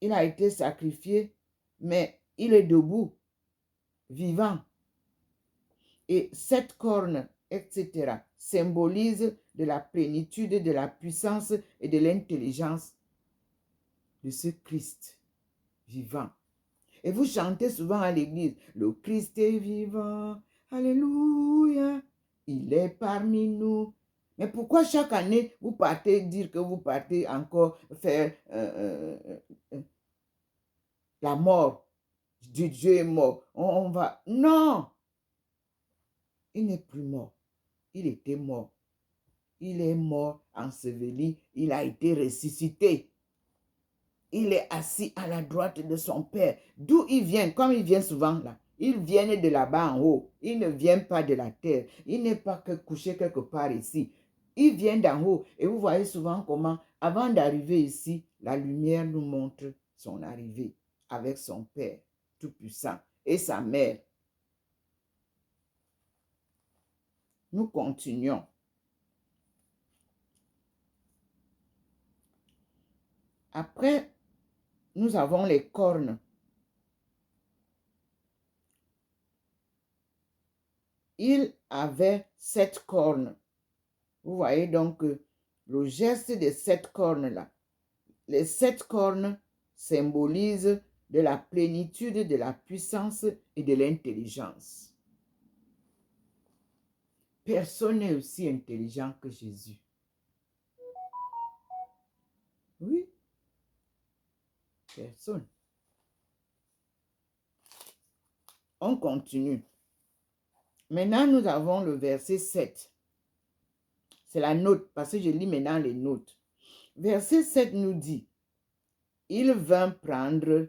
il a été sacrifié, mais il est debout, vivant. Et 7 cornes, etc., symbolisent de la plénitude, de la puissance et de l'intelligence de ce Christ vivant. Et vous chantez souvent à l'église, le Christ est vivant, alléluia, il est parmi nous. Mais pourquoi chaque année, vous partez dire que vous partez encore faire la mort? Dieu est mort. On va... Non! Il n'est plus mort. Il était mort. Il est mort, enseveli. Il a été ressuscité. Il est assis à la droite de son Père. D'où il vient, comme il vient souvent là. Il vient de là-bas en haut. Il ne vient pas de la terre. Il n'est pas que couché quelque part ici. Il vient d'en haut. Et vous voyez souvent comment, avant d'arriver ici, la lumière nous montre son arrivée avec son Père Tout-Puissant et sa mère. Nous continuons. Après, nous avons les cornes. Il avait 7 cornes. Vous voyez donc le geste des 7 cornes-là. Les 7 cornes symbolisent de la plénitude, de la puissance et de l'intelligence. Personne n'est aussi intelligent que Jésus. Oui. Personne. On continue. Maintenant, nous avons le verset 7. C'est la note, parce que je lis maintenant les notes. Verset 7 nous dit, « Il vint prendre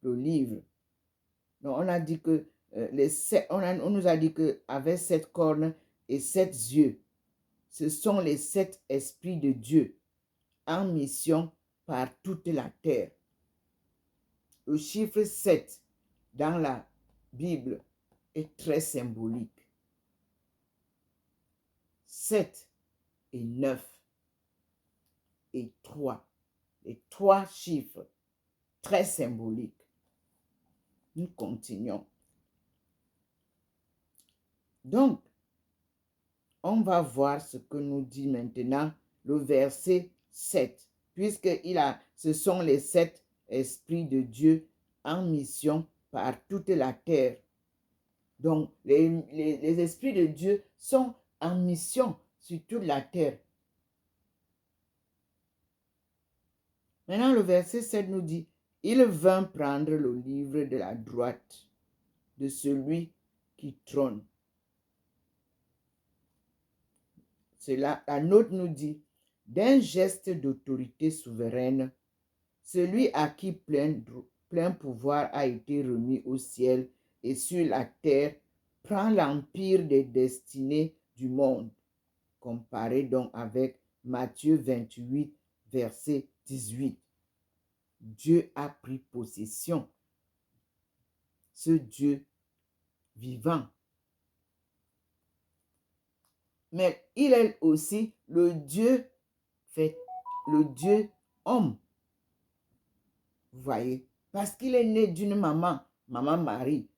le livre. » Donc, on a dit que on nous a dit qu'avec 7 cornes et 7 yeux, ce sont les 7 esprits de Dieu en mission par toute la terre. Le chiffre 7 dans la Bible est très symbolique. 7 et 9. et 3. Les 3 chiffres très symboliques. Nous continuons. Donc, on va voir ce que nous dit maintenant le verset 7. Puisque ce sont les 7 esprits de Dieu en mission par toute la terre. Donc, les esprits de Dieu sont en mission sur toute la terre. Maintenant, le verset 7 nous dit, « Il vint prendre le livre de la droite de celui qui trône. » La note nous dit, « D'un geste d'autorité souveraine, celui à qui plein pouvoir a été remis au ciel et sur la terre prend l'empire des destinées du monde. » Comparé donc avec Matthieu 28, verset 18. Dieu a pris possession. Ce Dieu vivant. Mais il est aussi le Dieu homme. Vous voyez? Parce qu'il est né d'une maman Marie.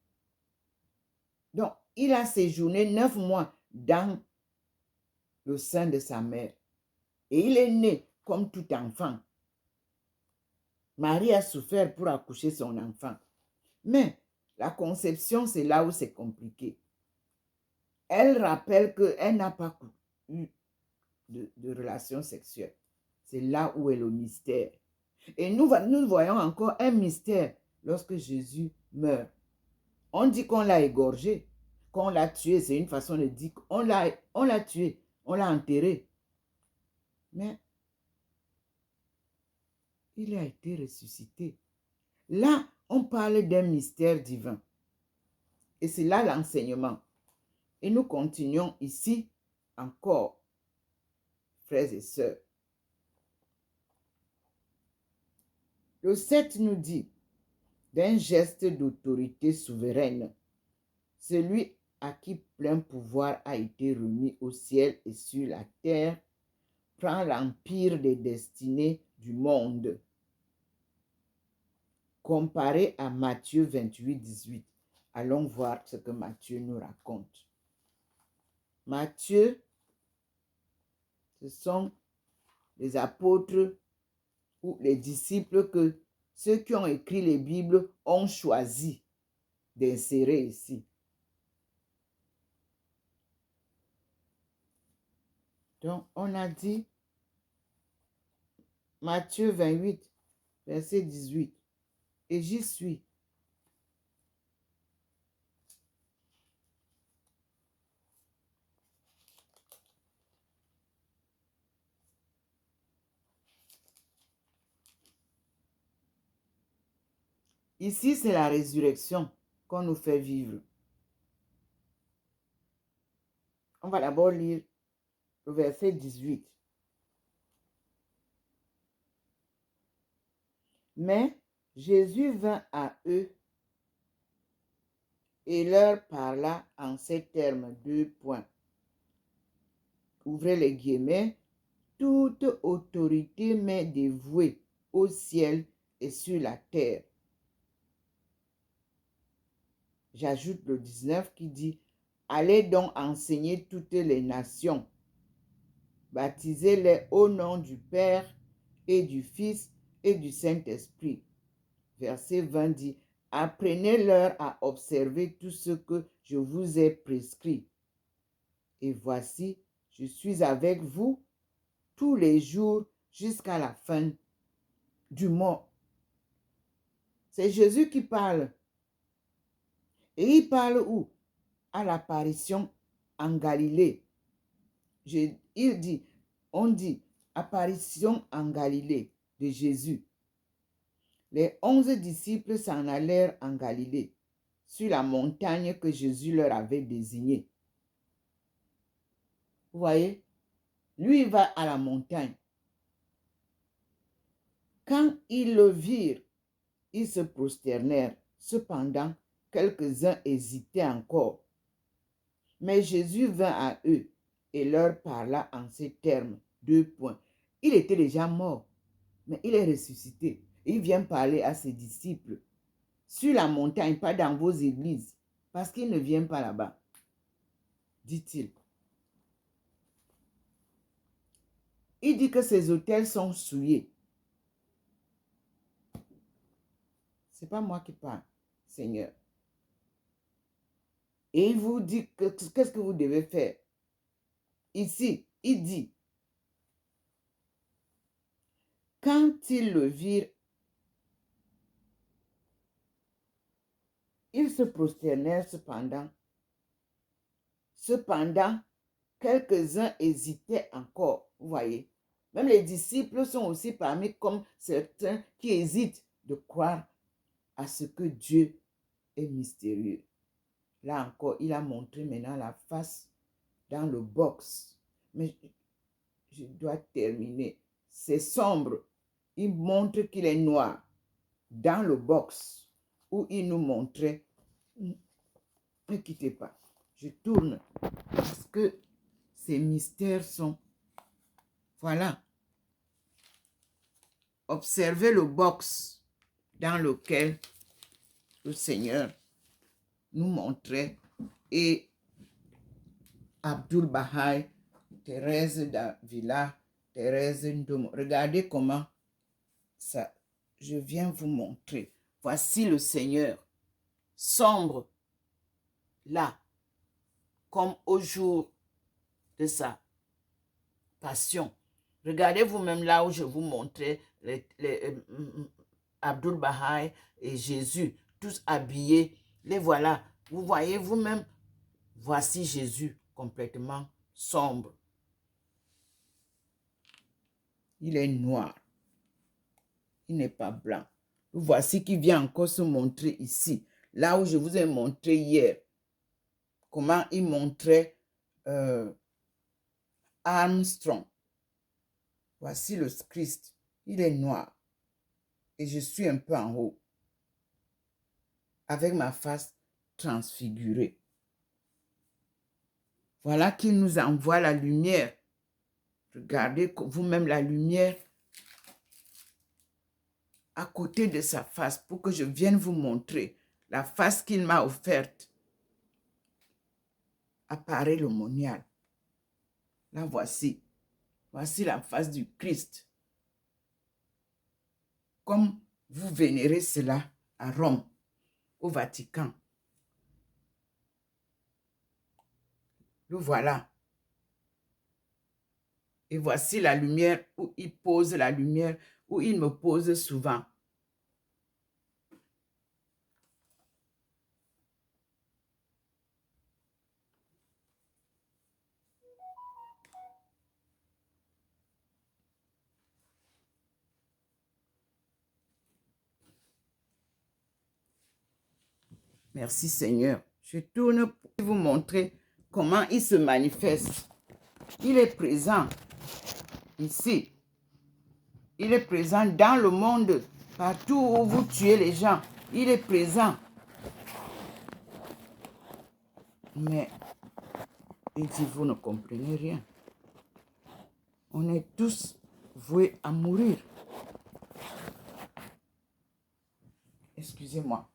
Donc, il a séjourné 9 mois dans le sein de sa mère. Et il est né comme tout enfant. Marie a souffert pour accoucher son enfant. Mais la conception, c'est là où c'est compliqué. Elle rappelle qu'elle n'a pas eu de relation sexuelle. C'est là où est le mystère. Et nous voyons encore un mystère lorsque Jésus meurt. On dit qu'on l'a égorgé, qu'on l'a tué. C'est une façon de dire qu'on l'a tué, on l'a enterré. Mais il a été ressuscité. Là, on parle d'un mystère divin. Et c'est là l'enseignement. Et nous continuons ici encore, frères et sœurs. Le 7 nous dit, d'un geste d'autorité souveraine, celui à qui plein pouvoir a été remis au ciel et sur la terre, prend l'empire des destinées du monde. Comparé à Matthieu 28, 18. Allons voir ce que Matthieu nous raconte. Matthieu, ce sont les apôtres ou les disciples que ceux qui ont écrit les Bibles ont choisi d'insérer ici. Donc, on a dit Matthieu 28, verset 18. Et j'y suis. Ici, c'est la résurrection qu'on nous fait vivre. On va d'abord lire le verset 18. Mais Jésus vint à eux et leur parla en ces termes, 2 points. Ouvrez les guillemets. Toute autorité m'est dévouée au ciel et sur la terre. J'ajoute le 19 qui dit, allez donc enseigner toutes les nations, baptisez-les au nom du Père et du Fils et du Saint-Esprit. Verset 20 dit, apprenez-leur à observer tout ce que je vous ai prescrit. Et voici, je suis avec vous tous les jours jusqu'à la fin du monde. C'est Jésus qui parle. Et il parle où? À l'apparition en Galilée. On dit, apparition en Galilée de Jésus. Les 11 disciples s'en allèrent en Galilée, sur la montagne que Jésus leur avait désignée. Vous voyez? Lui, il va à la montagne. Quand ils le virent, ils se prosternèrent. Cependant, quelques-uns hésitaient encore. Mais Jésus vint à eux et leur parla en ces termes, 2 points. Il était déjà mort, mais il est ressuscité. Il vient parler à ses disciples sur la montagne, pas dans vos églises, parce qu'il ne vient pas là-bas, dit-il. Il dit que ces autels sont souillés. Ce n'est pas moi qui parle, Seigneur. Et il vous dit qu'est-ce que vous devez faire. Ici, il dit, quand ils le virent, ils se prosternèrent cependant. Cependant, quelques-uns hésitaient encore, vous voyez. Même les disciples sont aussi parmi comme certains qui hésitent de croire à ce que Dieu est mystérieux. Là encore, il a montré maintenant la face dans le box. Mais je dois terminer. C'est sombre. Il montre qu'il est noir. Dans le box où il nous montrait, ne quittez pas. Je tourne parce que ces mystères sont... Voilà. Observez le box dans lequel le Seigneur nous montrait et Abdul Bahá'í, Thérèse d'Avila, Thérèse Ndomo. Regardez comment ça, je viens vous montrer. Voici le Seigneur, sombre, là, comme au jour de sa passion. Regardez vous-même là où je vous montrais Abdul Bahá'í et Jésus, tous habillés. Les voilà. Vous voyez vous-même, voici Jésus complètement sombre. Il est noir. Il n'est pas blanc. Voici qui vient encore se montrer ici. Là où je vous ai montré hier. Comment il montrait Armstrong. Voici le Christ. Il est noir. Et je suis un peu en haut. Avec ma face transfigurée. Voilà qu'il nous envoie la lumière. Regardez vous-même la lumière à côté de sa face pour que je vienne vous montrer la face qu'il m'a offerte. Apparaît le monial. Là, voici. Voici la face du Christ. Comme vous vénérez cela à Rome, au Vatican. Le voilà. Et voici la lumière où il pose la lumière, où il me pose souvent. Merci Seigneur. Je tourne pour vous montrer comment il se manifeste. Il est présent ici. Il est présent dans le monde, partout où vous tuez les gens. Il est présent. Mais il dit, vous ne comprenez rien. On est tous voués à mourir. Excusez-moi.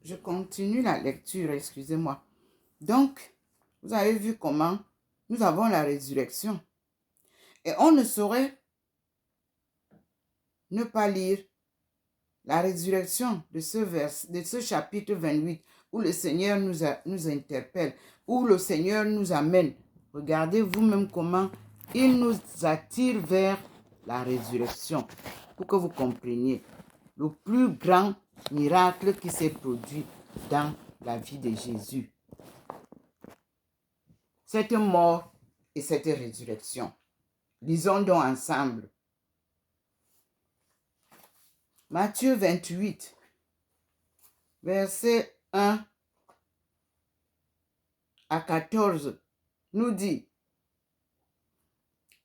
je continue la lecture, excusez-moi. Donc, vous avez vu comment nous avons la résurrection. Et on ne saurait ne pas lire la résurrection de ce chapitre 28 où le Seigneur nous interpelle, où le Seigneur nous amène. Regardez vous-même comment il nous attire vers la résurrection pour que vous compreniez le plus grand miracle qui s'est produit dans la vie de Jésus. Cette mort et cette résurrection. Lisons donc ensemble. Matthieu 28, verset 1 à 14, nous dit,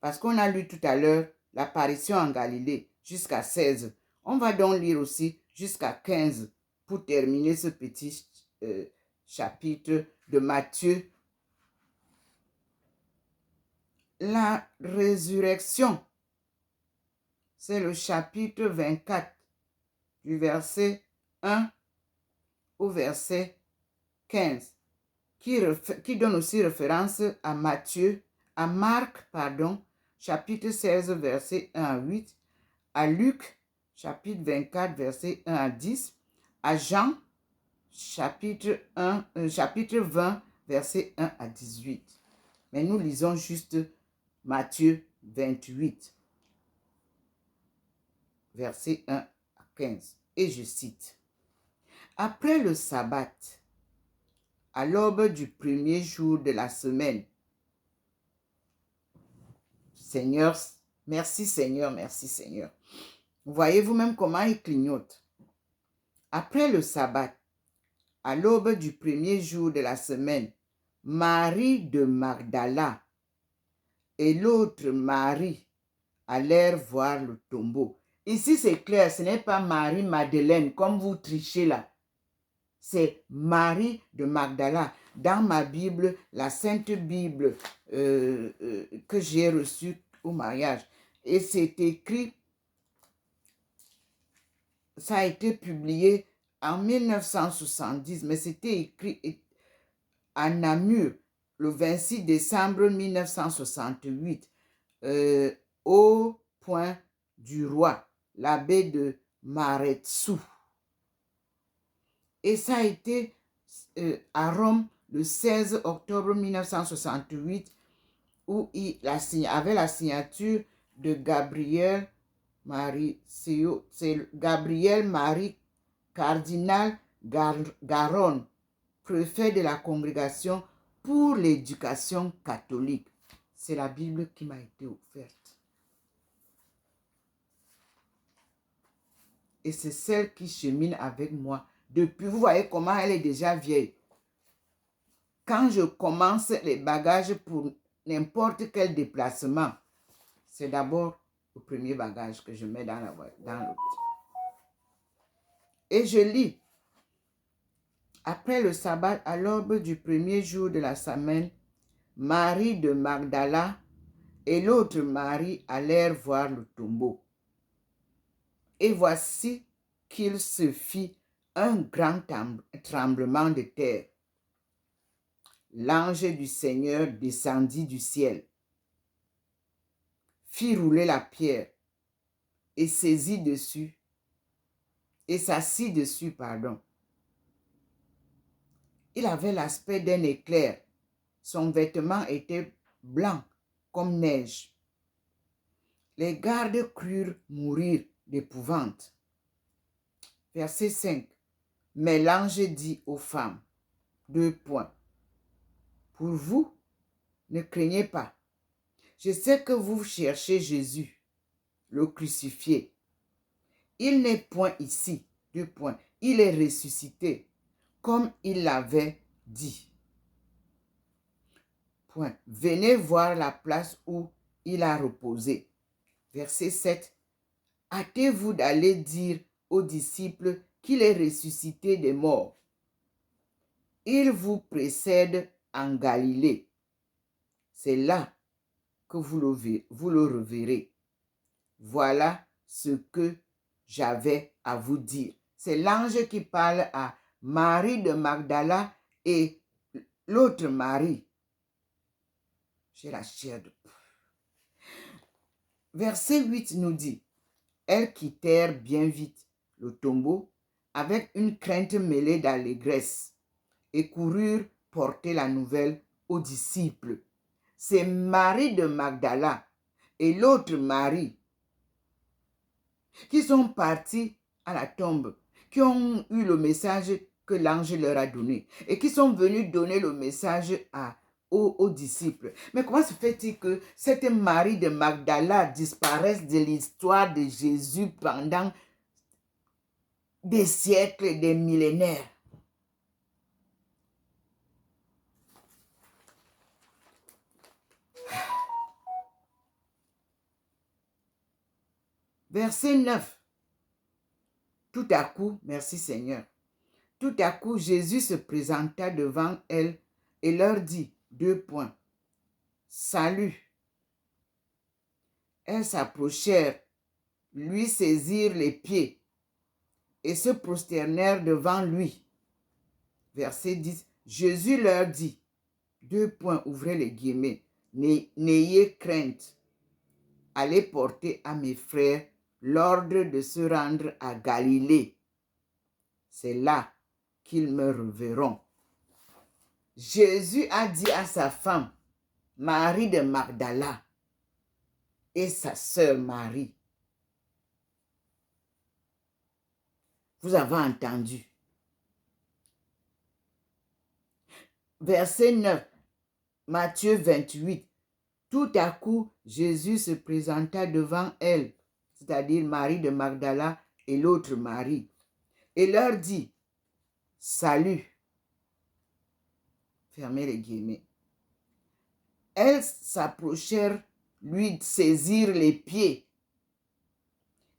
parce qu'on a lu tout à l'heure l'apparition en Galilée jusqu'à 16. On va donc lire aussi jusqu'à 15 pour terminer ce petit chapitre de Matthieu. La résurrection, c'est le chapitre 24 du verset 1 au verset 15 qui donne aussi référence à Marc, chapitre 16, verset 1 à 8, à Luc, chapitre 24, verset 1 à 10, à Jean, chapitre 20, verset 1 à 18. Mais nous lisons juste Matthieu 28, verset 1 à 15. Et je cite, « Après le sabbat, à l'aube du premier jour de la semaine, » Seigneur, merci Seigneur, merci Seigneur. Vous voyez vous-même comment il clignote. Après le sabbat, à l'aube du premier jour de la semaine, Marie de Magdala et l'autre Marie allèrent voir le tombeau. Ici, c'est clair, ce n'est pas Marie-Madeleine, comme vous trichez là. C'est Marie de Magdala. Dans ma Bible, la Sainte Bible que j'ai reçue au mariage. Et c'est écrit, ça a été publié en 1970, mais c'était écrit à Namur le 26 décembre 1968 au Point du Roi, l'abbé de Maretsou. Et ça a été à Rome le 16 octobre 1968 où il avait la signature de Gabriel Marie Cardinal Garonne, préfet de la congrégation pour l'éducation catholique. C'est la Bible qui m'a été offerte. Et c'est celle qui chemine avec moi depuis. Vous voyez comment elle est déjà vieille. Quand je commence les bagages pour n'importe quel déplacement, c'est d'abord le premier bagage que je mets dans l'autre. Et je lis. Après le sabbat, à l'aube du premier jour de la semaine, Marie de Magdala et l'autre Marie allèrent voir le tombeau. Et voici qu'il se fit un grand tremblement de terre. L'ange du Seigneur descendit du ciel, fit rouler la pierre et s'assit dessus. Il avait l'aspect d'un éclair. Son vêtement était blanc comme neige. Les gardes crurent mourir d'épouvante. Verset 5. Mais l'ange dit aux femmes, : Pour vous, ne craignez pas. Je sais que vous cherchez Jésus, le crucifié. Il n'est point ici, : Il est ressuscité, comme il l'avait dit. Venez voir la place où il a reposé. Verset 7. Hâtez-vous d'aller dire aux disciples qu'il est ressuscité des morts. Il vous précède en Galilée. C'est là que vous le reverrez. Voilà ce que j'avais à vous dire. C'est l'ange qui parle à Marie de Magdala et l'autre Marie. J'ai la chair de poule. Verset 8 nous dit, elles quittèrent bien vite le tombeau avec une crainte mêlée d'allégresse et coururent porter la nouvelle aux disciples. C'est Marie de Magdala et l'autre Marie qui sont partis à la tombe, qui ont eu le message que l'ange leur a donné et qui sont venus donner le message aux disciples. Mais comment se fait-il que cette Marie de Magdala disparaisse de l'histoire de Jésus pendant des siècles, des millénaires? Verset 9. Tout à coup, merci Seigneur, tout à coup Jésus se présenta devant elles et leur dit, salut. Elles s'approchèrent, lui saisirent les pieds et se prosternèrent devant lui. Verset 10. Jésus leur dit, ouvrez les guillemets, n'ayez crainte, allez porter à mes frères l'ordre de se rendre à Galilée. C'est là qu'ils me reverront. Jésus a dit à sa femme, Marie de Magdala, et sa sœur Marie, vous avez entendu. Verset 9, Matthieu 28. Tout à coup, Jésus se présenta devant elles, c'est-à-dire Marie de Magdala et l'autre Marie, et leur dit, salut. Fermez les guillemets. Elles s'approchèrent, lui saisirent les pieds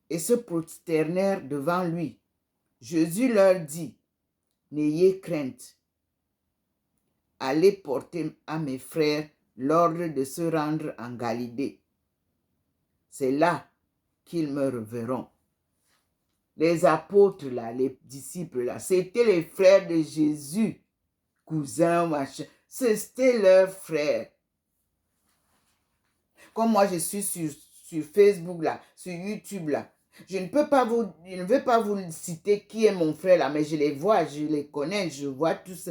et se prosternèrent devant lui. Jésus leur dit, n'ayez crainte, allez porter à mes frères l'ordre de se rendre en Galilée. C'est là qu'ils me reverront. Les apôtres là, les disciples là, c'était les frères de Jésus, cousins, machin. C'était leurs frères. Comme moi je suis sur Facebook là, sur YouTube là, je ne vais pas vous citer qui est mon frère là, mais je les vois, je les connais, je vois tous.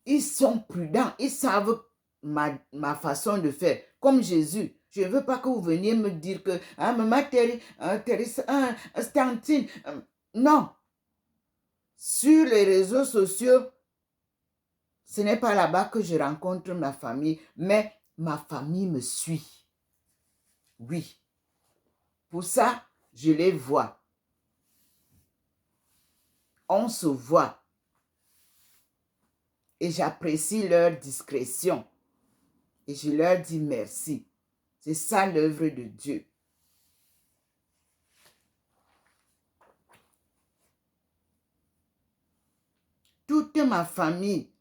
Ils sont prudents, ils savent ma façon de faire. Comme Jésus, je ne veux pas que vous veniez me dire que maman Thérèse, Stantine. Non. Sur les réseaux sociaux, ce n'est pas là-bas que je rencontre ma famille, mais ma famille me suit. Oui. Pour ça, je les vois. On se voit. Et j'apprécie leur discrétion. Et je leur dis merci. C'est ça l'œuvre de Dieu. Toute ma famille,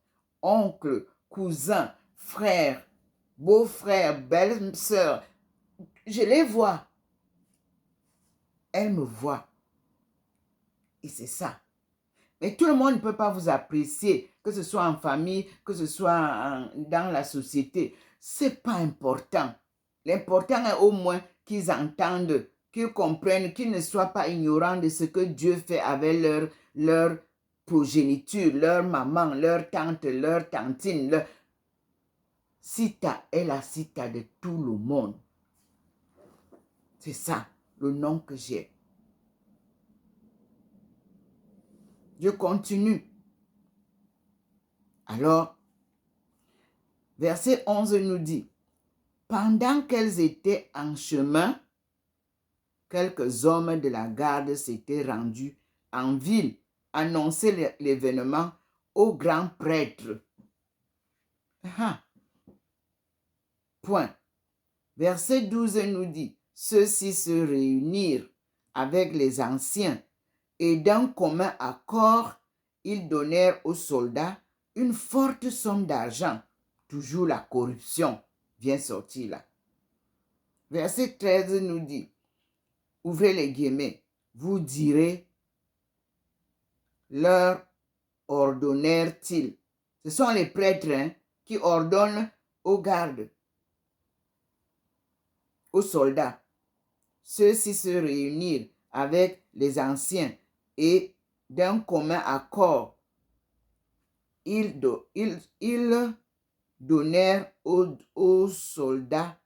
oncles, cousins, frères, beaux-frères, belles-sœurs, je les vois. Elles me voient. Et c'est ça. Mais tout le monde ne peut pas vous apprécier, que ce soit en famille, que ce soit dans la société. Ce n'est pas important. L'important est au moins qu'ils entendent, qu'ils comprennent, qu'ils ne soient pas ignorants de ce que Dieu fait avec leur progéniture, leur maman, leur tante, leur tantine. Sita est la Sita de tout le monde. C'est ça, le nom que j'ai. Je continue. Alors, verset 11 nous dit, pendant qu'elles étaient en chemin, quelques hommes de la garde s'étaient rendus en ville, annoncer l'événement au grand prêtre. Point. Verset 12 nous dit, ceux-ci se réunirent avec les anciens et d'un commun accord, ils donnèrent aux soldats une forte somme d'argent. Toujours la corruption vient sortir là. Verset 13 nous dit, ouvrez les guillemets, vous direz leur ordonnèrent-ils? Ce sont les prêtres qui ordonnent aux gardes, aux soldats. Ceux-ci se réunirent avec les anciens et d'un commun accord, ils donnèrent aux soldats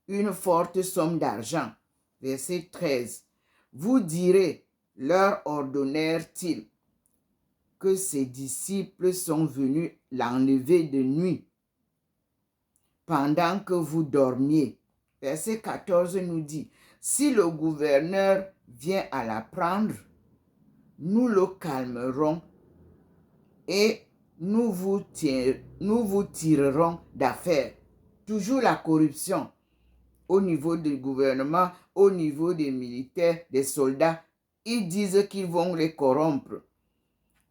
une forte somme d'argent. Verset 13. Vous direz, leur ordonnèrent-ils, que ses disciples sont venus l'enlever de nuit pendant que vous dormiez. Verset 14 nous dit, si le gouverneur vient à la prendre, nous le calmerons et nous vous tirerons d'affaire. Toujours la corruption au niveau du gouvernement, au niveau des militaires, des soldats. Ils disent qu'ils vont les corrompre.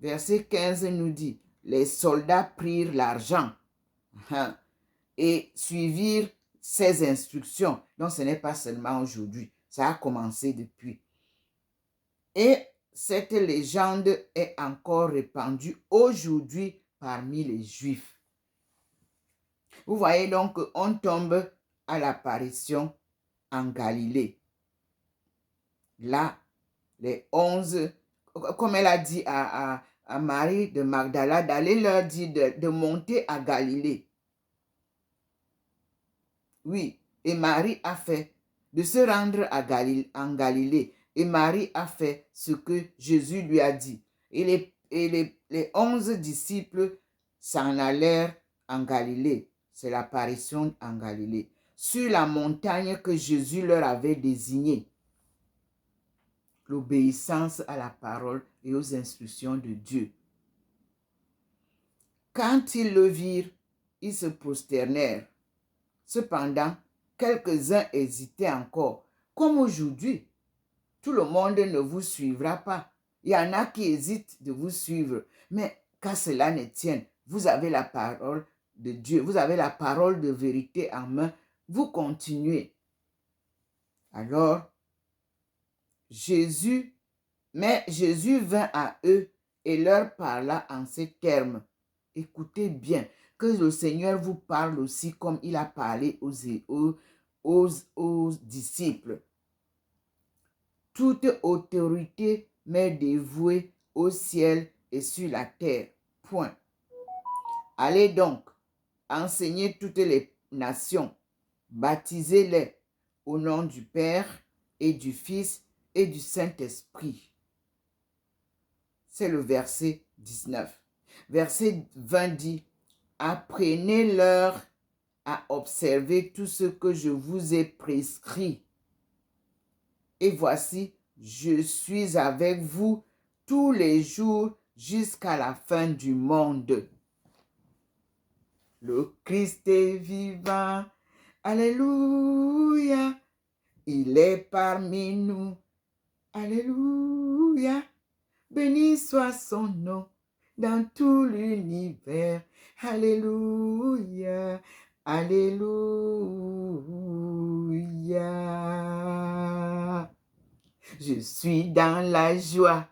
Verset 15 nous dit, les soldats prirent l'argent et suivirent ses instructions. Donc ce n'est pas seulement aujourd'hui, ça a commencé depuis. Et cette légende est encore répandue aujourd'hui parmi les Juifs. Vous voyez donc qu'on tombe à l'apparition en Galilée. Là, les 11, comme elle a dit à Marie de Magdala, d'aller leur dire de monter à Galilée. Oui, et Marie a fait, de se rendre en Galilée. Et Marie a fait ce que Jésus lui a dit. Et les 11 disciples s'en allèrent en Galilée. C'est l'apparition en Galilée. Sur la montagne que Jésus leur avait désignée. L'obéissance à la parole et aux instructions de Dieu. Quand ils le virent, ils se prosternèrent. Cependant, quelques-uns hésitaient encore. Comme aujourd'hui, tout le monde ne vous suivra pas. Il y en a qui hésitent de vous suivre. Mais qu'à cela ne tienne, vous avez la parole de Dieu. Vous avez la parole de vérité en main. Vous continuez. Alors, Jésus vint à eux et leur parla en ces termes. Écoutez bien, que le Seigneur vous parle aussi comme il a parlé aux disciples. Toute autorité m'est dévouée au ciel et sur la terre. Point. Allez donc, enseignez toutes les nations, baptisez-les au nom du Père et du Fils et du Saint-Esprit. C'est le verset 19. Verset 20 dit, apprenez-leur à observer tout ce que je vous ai prescrit. Et voici, je suis avec vous tous les jours jusqu'à la fin du monde. Le Christ est vivant. Alléluia. Il est parmi nous. Alléluia. Béni soit son nom dans tout l'univers. Alléluia. Alléluia. Je suis dans la joie.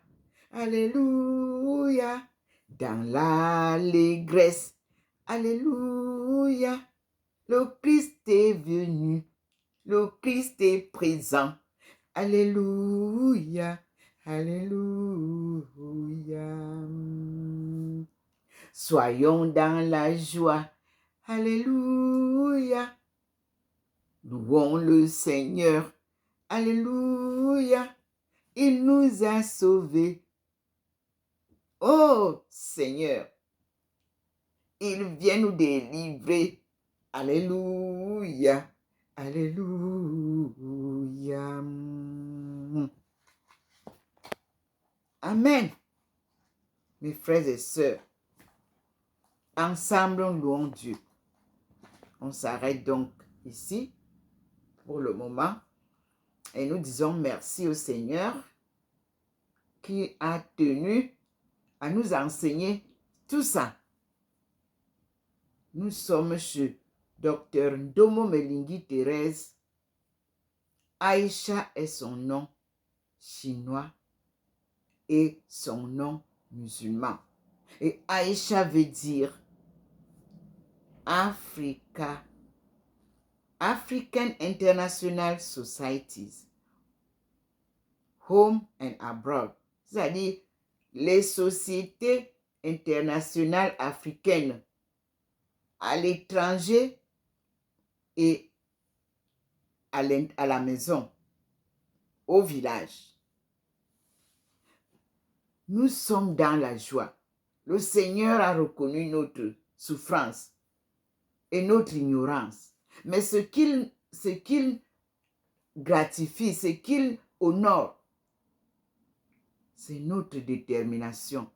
Alléluia. Dans l'allégresse. Alléluia. Le Christ est venu. Le Christ est présent. Alléluia. Alléluia. Soyons dans la joie. Alléluia. Louons le Seigneur. Alléluia. Il nous a sauvés. Oh Seigneur. Il vient nous délivrer. Alléluia. Alléluia. Amen. Mes frères et sœurs, ensemble, louons Dieu. On s'arrête donc ici pour le moment et nous disons merci au Seigneur qui a tenu à nous enseigner tout ça. Nous sommes chez Dr Ndomo Melingi Thérèse. Aïcha est son nom chinois et son nom musulman. Et Aïcha veut dire Africa, African International Societies, Home and Abroad. C'est-à-dire les sociétés internationales africaines à l'étranger et à la maison, au village. Nous sommes dans la joie. Le Seigneur a reconnu notre souffrance et notre ignorance. Mais ce qu'il gratifie, ce qu'il honore, c'est notre détermination,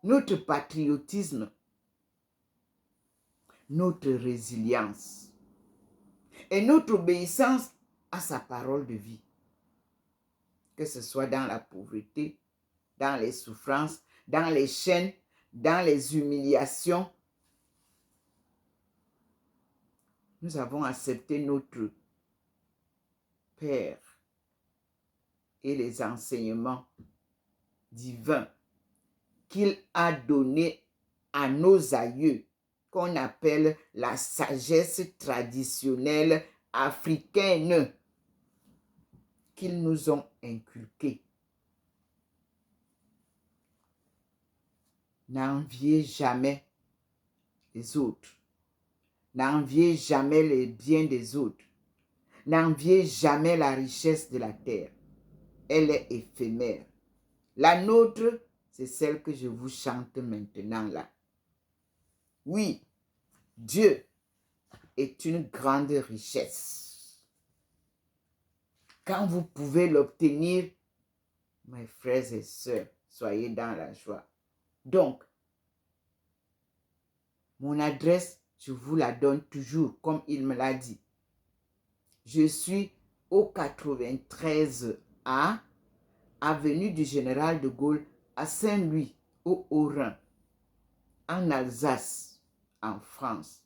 notre patriotisme, notre résilience et notre obéissance à sa parole de vie. Que ce soit dans la pauvreté, dans les souffrances, dans les chaînes, dans les humiliations, nous avons accepté notre Père et les enseignements divins qu'il a donnés à nos aïeux, qu'on appelle la sagesse traditionnelle africaine, qu'ils nous ont inculquée. N'enviez jamais les autres. N'enviez jamais les biens des autres. N'enviez jamais la richesse de la terre. Elle est éphémère. La nôtre, c'est celle que je vous chante maintenant là. Oui, Dieu est une grande richesse. Quand vous pouvez l'obtenir, mes frères et sœurs, soyez dans la joie. Donc, mon adresse, je vous la donne toujours comme il me l'a dit. Je suis au 93A, avenue du Général de Gaulle, à Saint-Louis, au Haut-Rhin, en Alsace, en France.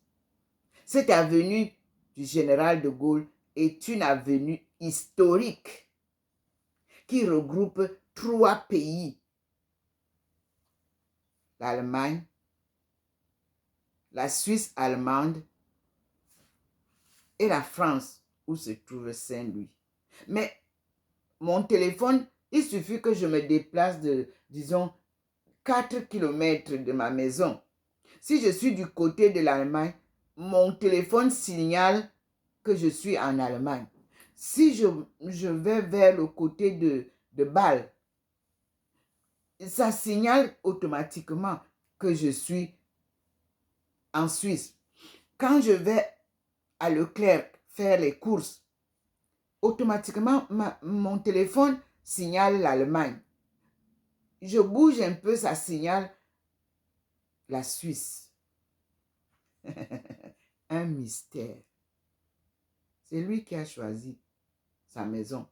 Cette avenue du Général de Gaulle est une avenue historique qui regroupe 3 pays. L'Allemagne, la Suisse allemande et la France, où se trouve Saint-Louis. Mais mon téléphone, il suffit que je me déplace de, disons, 4 km de ma maison. Si je suis du côté de l'Allemagne, mon téléphone signale que je suis en Allemagne. Si je vais vers le côté de Bâle, ça signale automatiquement que je suis en Suisse. Quand je vais à Leclerc faire les courses, automatiquement, mon téléphone signale l'Allemagne. Je bouge un peu, ça signale la Suisse. Un mystère. C'est lui qui a choisi sa maison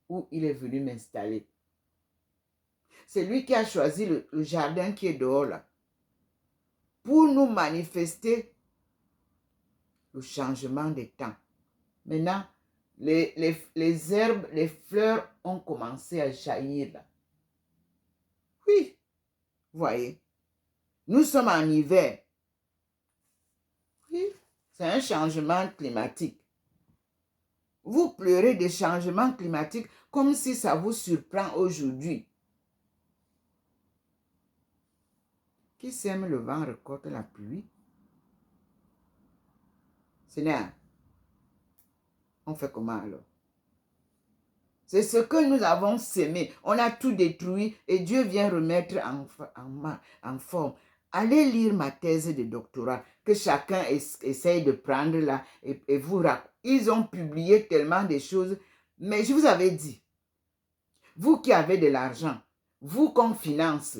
où il est venu m'installer. C'est lui qui a choisi le jardin qui est dehors là pour nous manifester le changement des temps. Maintenant, les herbes, les fleurs ont commencé à jaillir là. Oui, voyez, nous sommes en hiver. Oui, c'est un changement climatique. Vous pleurez des changements climatiques comme si ça vous surprend aujourd'hui. Qui sème le vent récolte la pluie. Seigneur, on fait comment alors? C'est ce que nous avons sémé. On a tout détruit et Dieu vient remettre en forme. Allez lire ma thèse de doctorat que chacun essaye de prendre là et vous raconte. Ils ont publié tellement de choses. Mais je vous avais dit, vous qui avez de l'argent, vous qu'on finance,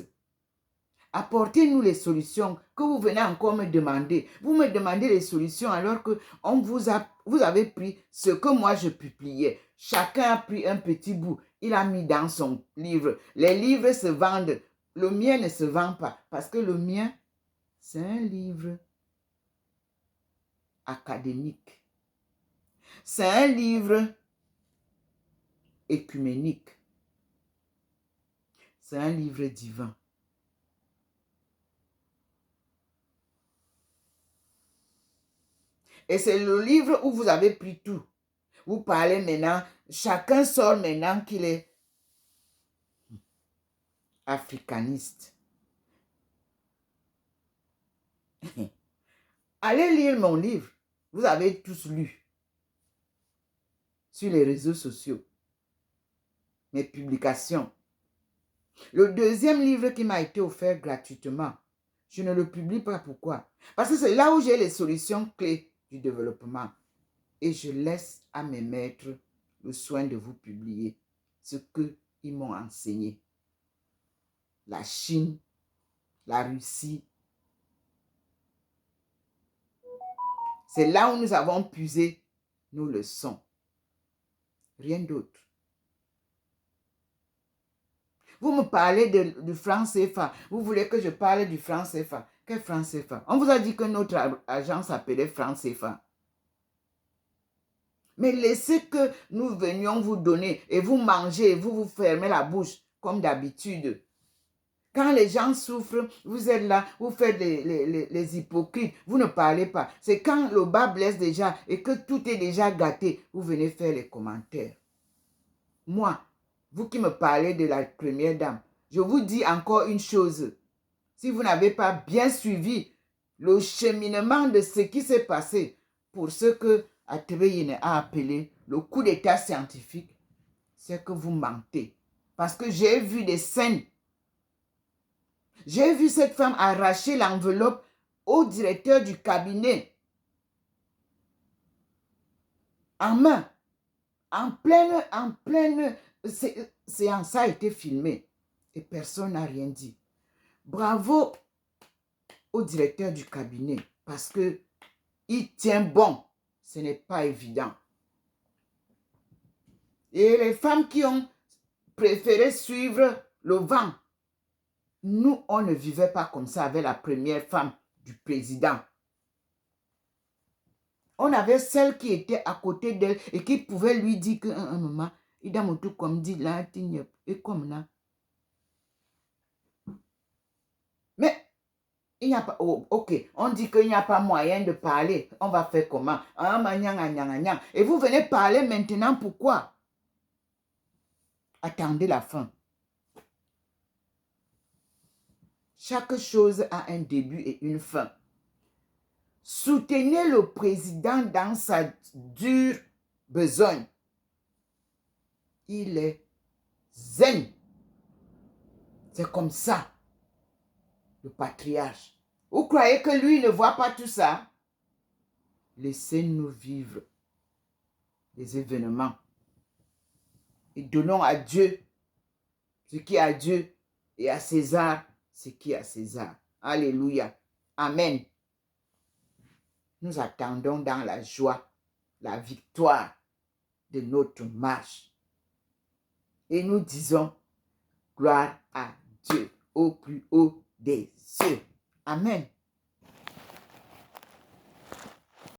apportez-nous les solutions que vous venez encore me demander. Vous me demandez les solutions alors que vous avez pris ce que moi je publiais. Chacun a pris un petit bout. Il a mis dans son livre. Les livres se vendent. Le mien ne se vend pas parce que le mien, c'est un livre académique. C'est un livre écuménique. c'est un livre divin. Et c'est le livre où vous avez pris tout. Vous parlez maintenant, chacun sort maintenant qu'il est africaniste. Allez lire mon livre. Vous avez tous lu sur les réseaux sociaux, mes publications. Le deuxième livre qui m'a été offert gratuitement, je ne le publie pas. Pourquoi? Parce que c'est là où j'ai les solutions clés du développement. Et je laisse à mes maîtres le soin de vous publier ce qu'ils m'ont enseigné. La Chine, la Russie. C'est là où nous avons puisé nos leçons. Rien d'autre. Vous me parlez du franc CFA. Vous voulez que je parle du franc CFA. Quel franc CFA? On vous a dit que notre agence s'appelait franc CFA. Mais laissez que nous venions vous donner et vous mangez, vous vous fermez la bouche comme d'habitude. Quand les gens souffrent, vous êtes là, vous faites les hypocrites, vous ne parlez pas. C'est quand le bas blesse déjà et que tout est déjà gâté, vous venez faire les commentaires. Moi, vous qui me parlez de la première dame, je vous dis encore une chose. Si vous n'avez pas bien suivi le cheminement de ce qui s'est passé pour ce que Atebeyine a appelé le coup d'état scientifique, c'est que vous mentez. Parce que j'ai vu des scènes. J'ai vu cette femme arracher l'enveloppe au directeur du cabinet en main, en pleine séance. Ça a été filmé et personne n'a rien dit. Bravo au directeur du cabinet parce que il tient bon. Ce n'est pas évident. Et les femmes qui ont préféré suivre le vent, nous, on ne vivait pas comme ça avec la première femme du président. On avait celle qui était à côté d'elle et qui pouvait lui dire que un moment, il a tout comme dit là, et comme là. Mais il n'y a pas, oh, ok, on dit qu'il n'y a pas moyen de parler. On va faire comment? Et vous venez parler maintenant, pourquoi? Attendez la fin. Chaque chose a un début et une fin. Soutenez le président dans sa dure besogne. Il est zen. C'est comme ça, le patriarche. Vous croyez que lui ne voit pas tout ça? Laissez-nous vivre les événements. Et donnons à Dieu ce qui est à Dieu et à César ce qui est à César. Alléluia. Amen. Nous attendons dans la joie la victoire de notre marche. Et nous disons gloire à Dieu au plus haut des cieux. Amen.